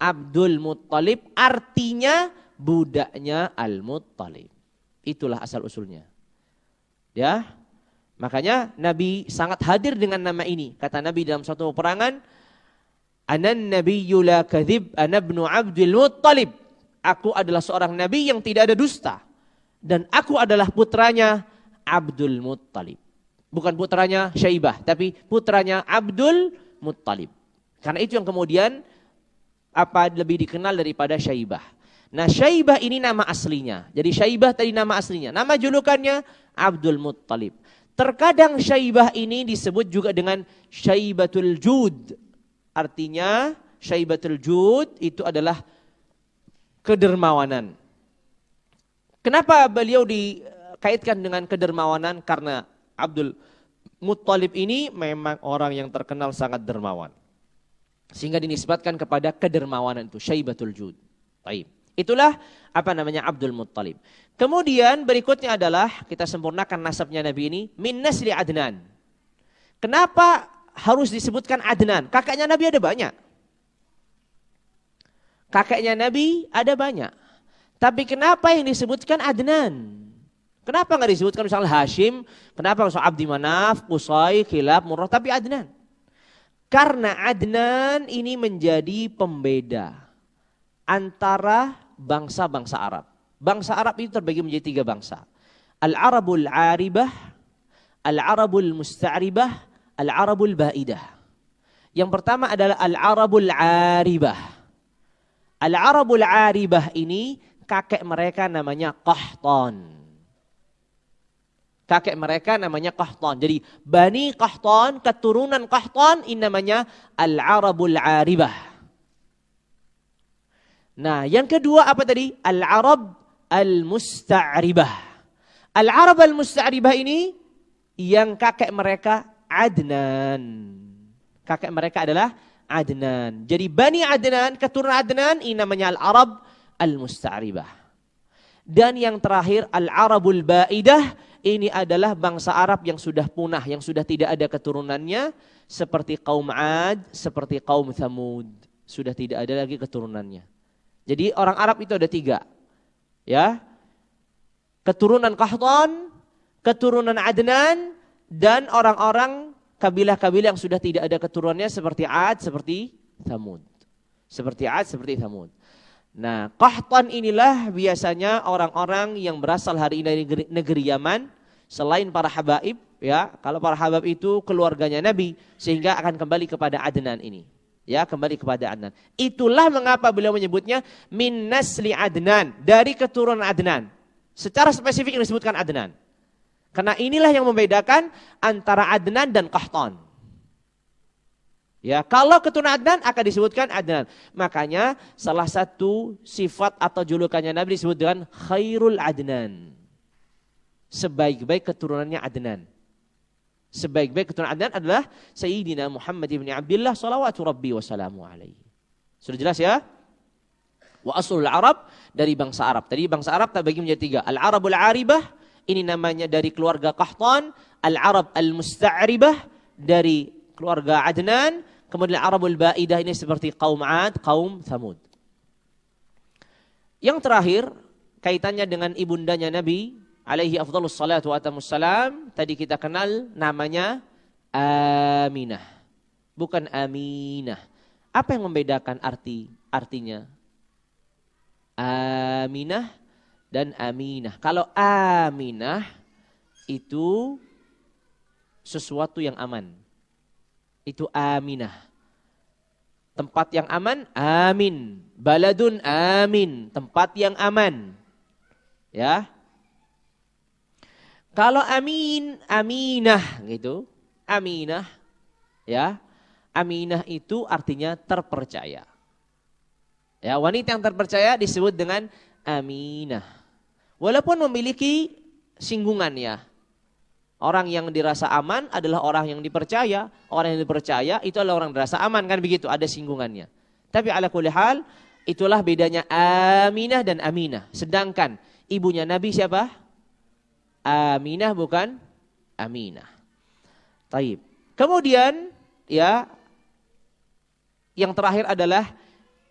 Abdul Muttalib, artinya budaknya Al-Muttalib. Itulah asal usulnya. Ya. Makanya Nabi sangat hadir dengan nama ini. Kata Nabi dalam suatu peperangan, "Anan nabiyyu la kadzib, ana ibnu Abdul Muttalib." Aku adalah seorang nabi yang tidak ada dusta. Dan aku adalah putranya Abdul Muttalib. Bukan putranya Syaibah, tapi putranya Abdul Muttalib. Karena itu yang kemudian lebih dikenal daripada Syaibah. Nah, Syaibah ini nama aslinya. Jadi Syaibah tadi nama aslinya. Nama julukannya Abdul Muttalib. Terkadang Syaibah ini disebut juga dengan Syaibatul Jud. Artinya Syaibatul Jud itu adalah kedermawanan. Kenapa beliau dikaitkan dengan kedermawanan? Karena Abdul Muttalib ini memang orang yang terkenal sangat dermawan. Sehingga dinisbatkan kepada kedermawanan itu, Syaibatul Jud. Baik. Itulah Abdul Muttalib. Kemudian berikutnya adalah kita sempurnakan nasabnya Nabi ini min nasli Adnan. Kenapa harus disebutkan Adnan? Kakaknya Nabi ada banyak. Kakeknya Nabi ada banyak. Tapi kenapa yang disebutkan Adnan? Kenapa enggak disebutkan misalnya Hashim? Kenapa misalnya Abdi Manaf, Qusay, Kilab, Murrah, tapi Adnan? Karena Adnan ini menjadi pembeda antara bangsa-bangsa Arab. Bangsa Arab itu terbagi menjadi 3 bangsa. Al-Arabul Aribah, Al-Arabul Musta'ribah, Al-Arabul Ba'idah. Yang pertama adalah Al-Arabul Aribah. Al-Arabul Aribah ini kakek mereka namanya Qahtan. Kakek mereka namanya Qahtan. Jadi Bani Qahtan, keturunan Qahtan ini namanya Al-Arabul Aribah. Nah, yang kedua apa tadi? Al-Arab Al-Musta'ribah. Al-Arab Al-Musta'ribah ini yang kakek mereka Adnan. Kakek mereka adalah Adnan. Jadi Bani Adnan, keturunan Adnan ini namanya Al-Arab Al-Musta'ribah. Dan yang terakhir Al-Arabul Ba'idah, ini adalah bangsa Arab yang sudah punah, yang sudah tidak ada keturunannya, seperti kaum Ad, seperti kaum Thamud, sudah tidak ada lagi keturunannya. Jadi orang Arab itu ada 3. Ya. Keturunan Qahtan, keturunan Adnan, dan orang-orang kabilah-kabilah yang sudah tidak ada keturunannya seperti Ad, seperti Thamud. Seperti Ad, seperti Thamud. Nah, Qahtan inilah biasanya orang-orang yang berasal hari ini dari negeri Yaman, selain para habaib, ya. Kalau para habaib itu keluarganya Nabi, sehingga akan kembali kepada Adnan ini. Ya, kembali kepada Adnan. Itulah mengapa beliau menyebutnya min nasli Adnan, dari keturunan Adnan. Secara spesifik disebutkan Adnan. Karena inilah yang membedakan antara Adnan dan Qahtan. Ya, kalau keturunan Adnan akan disebutkan Adnan. Makanya salah satu sifat atau julukannya Nabi disebut dengan Khairul Adnan. Sebaik-baik keturunannya Adnan. Sebaik-baik keturunan Adnan adalah Sayyidina Muhammad ibn Abdullah salawatu rabbi wa salamu alaihi. Sudah jelas ya? Wa aslul Arab, dari bangsa Arab. Tadi bangsa Arab terbagi menjadi 3. Al-Arabul Aribah, ini namanya dari keluarga Qahtan. Al-Arab Al-Musta'ribah, dari keluarga Adnan. Kemudian Arabul Ba'idah, ini seperti kaum Ad, kaum Thamud. Yang terakhir, kaitannya dengan ibundanya Nabi alaihi afdhalus salatu wa atamus salam, tadi kita kenal namanya Aminah. Bukan Aminah. Apa yang membedakan artinya? Aminah dan Aminah. Kalau Aminah itu sesuatu yang aman. Itu Aminah. Tempat yang aman, amin. Baladun amin, tempat yang aman. Ya. Kalau amin, aminah gitu. Aminah, ya. Aminah itu artinya terpercaya. Ya, wanita yang terpercaya disebut dengan aminah. Walaupun memiliki singgungan ya. Orang yang dirasa aman adalah orang yang dipercaya. Orang yang dipercaya itu adalah orang yang dirasa aman, kan begitu, ada singgungannya. Tapi ala kulli hal, itulah bedanya Aminah dan Aminah. Sedangkan ibunya Nabi siapa? Aminah bukan Aminah. Taib. Kemudian ya yang terakhir adalah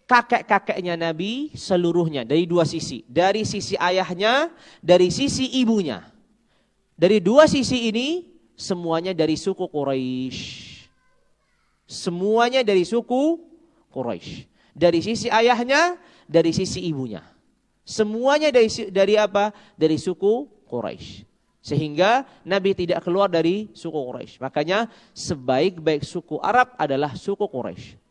kakek-kakeknya Nabi seluruhnya dari dua sisi. Dari sisi ayahnya, dari sisi ibunya. Dari dua sisi ini semuanya dari suku Quraisy. Semuanya dari suku Quraisy. Dari sisi ayahnya, dari sisi ibunya. Semuanya dari apa? Dari suku Quraisy. Sehingga Nabi tidak keluar dari suku Quraisy. Makanya sebaik-baik suku Arab adalah suku Quraisy.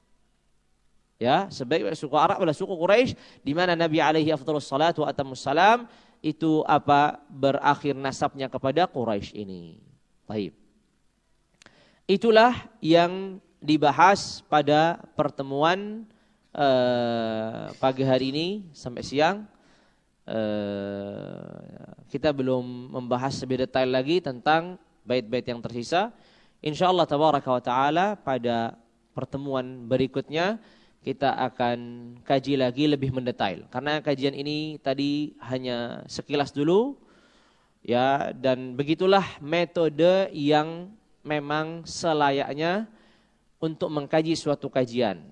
Ya, sebaik-baik suku Arab adalah suku Quraisy, di mana Nabi alaihi afdhalus salatu wa atammus salam itu apa? Berakhir nasabnya kepada Quraisy ini. Baik. Itulah yang dibahas pada pertemuan pagi hari ini sampai siang. Kita belum membahas lebih detail lagi tentang bait-bait yang tersisa. Insyaallah tabaraka wa taala pada pertemuan berikutnya kita akan kaji lagi lebih mendetail. Karena kajian ini tadi hanya sekilas dulu ya, dan begitulah metode yang memang selayaknya untuk mengkaji suatu kajian.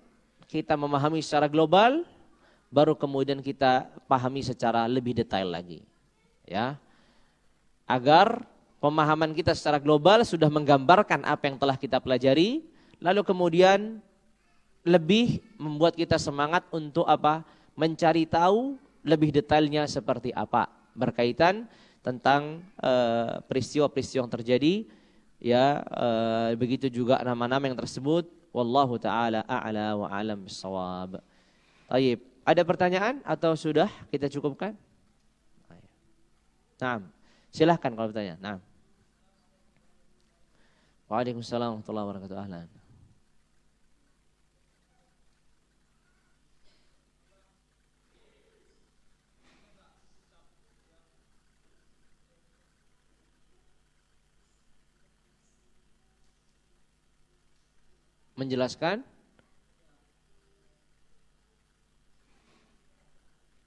Kita memahami secara global, baru kemudian kita pahami secara lebih detail lagi. Ya. Agar pemahaman kita secara global sudah menggambarkan apa yang telah kita pelajari, lalu kemudian lebih membuat kita semangat untuk apa? Mencari tahu lebih detailnya seperti apa berkaitan tentang peristiwa-peristiwa yang terjadi, ya, begitu juga nama-nama yang tersebut. Wallahu taala a'la wa a'lam bissawab. Baik, ada pertanyaan atau sudah kita cukupkan? Nah, silahkan kalau bertanya. Nah. Waalaikumsalam warahmatullahi wabarakatuh. Ahlan. Menjelaskan,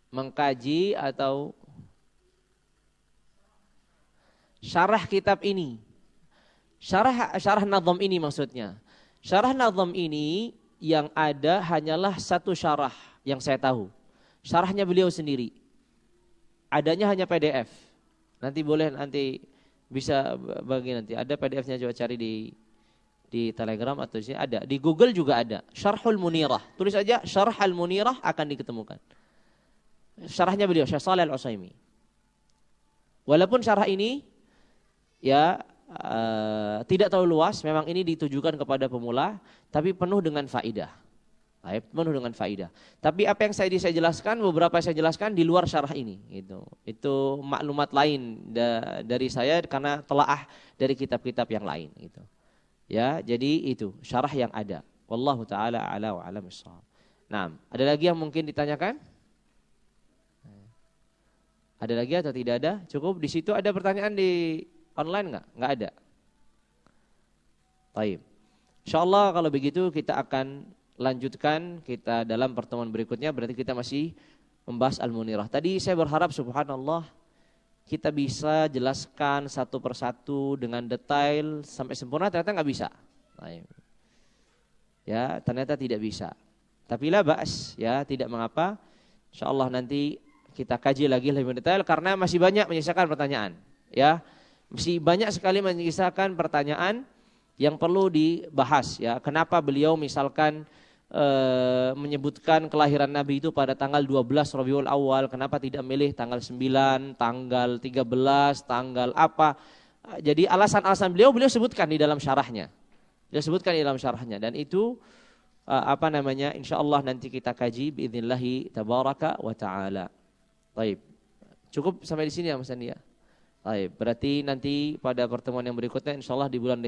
mengkaji atau syarah kitab ini. Syarah nazam ini maksudnya. Syarah nazam ini yang ada hanyalah satu syarah yang saya tahu. Syarahnya beliau sendiri. Adanya hanya PDF. Nanti bisa bagi nanti. Ada PDF-nya, coba cari di Telegram atau di sini ada. Di Google juga ada. Syarhul Munirah. Tulis aja Syarhul Munirah akan diketemukan. Syarahnya beliau Syekh Shalih Al-Utsaimin. Walaupun syarah ini ya tidak terlalu luas, memang ini ditujukan kepada pemula, tapi penuh dengan faidah. Penuh dengan faidah. Tapi apa yang saya jelaskan, beberapa saya jelaskan di luar syarah ini, gitu. Itu maklumat lain dari saya karena telaah dari kitab-kitab yang lain, gitu. Ya, jadi itu syarah yang ada. Wallahu taala a'la wa a'lam bissawab. Nah, ada lagi yang mungkin ditanyakan? Ada lagi atau tidak ada? Cukup di situ. Ada pertanyaan di online enggak? Enggak ada. Baik. Insyaallah kalau begitu kita akan lanjutkan kita dalam pertemuan berikutnya, berarti kita masih membahas Al-Munirah. Tadi saya berharap subhanallah kita bisa jelaskan satu persatu dengan detail sampai sempurna, ternyata nggak bisa. Ya, ternyata tidak bisa. Tapi la ba's, ya, tidak mengapa. Insyaallah nanti kita kaji lagi lebih detail karena masih banyak menyisakan pertanyaan, ya. Masih banyak sekali menyisakan pertanyaan yang perlu dibahas, ya. Kenapa beliau misalkan menyebutkan kelahiran Nabi itu pada tanggal 12 Rabiul Awal, kenapa tidak milih tanggal 9, tanggal 13, tanggal apa? Jadi alasan-alasan beliau sebutkan di dalam syarahnya. Dia sebutkan di dalam syarahnya, dan itu insyaallah nanti kita kaji biidznillah tabaraka wa taala. Baik. Cukup sampai di sini ya Mas Andi ya. Baik, berarti nanti pada pertemuan yang berikutnya insyaallah di bulan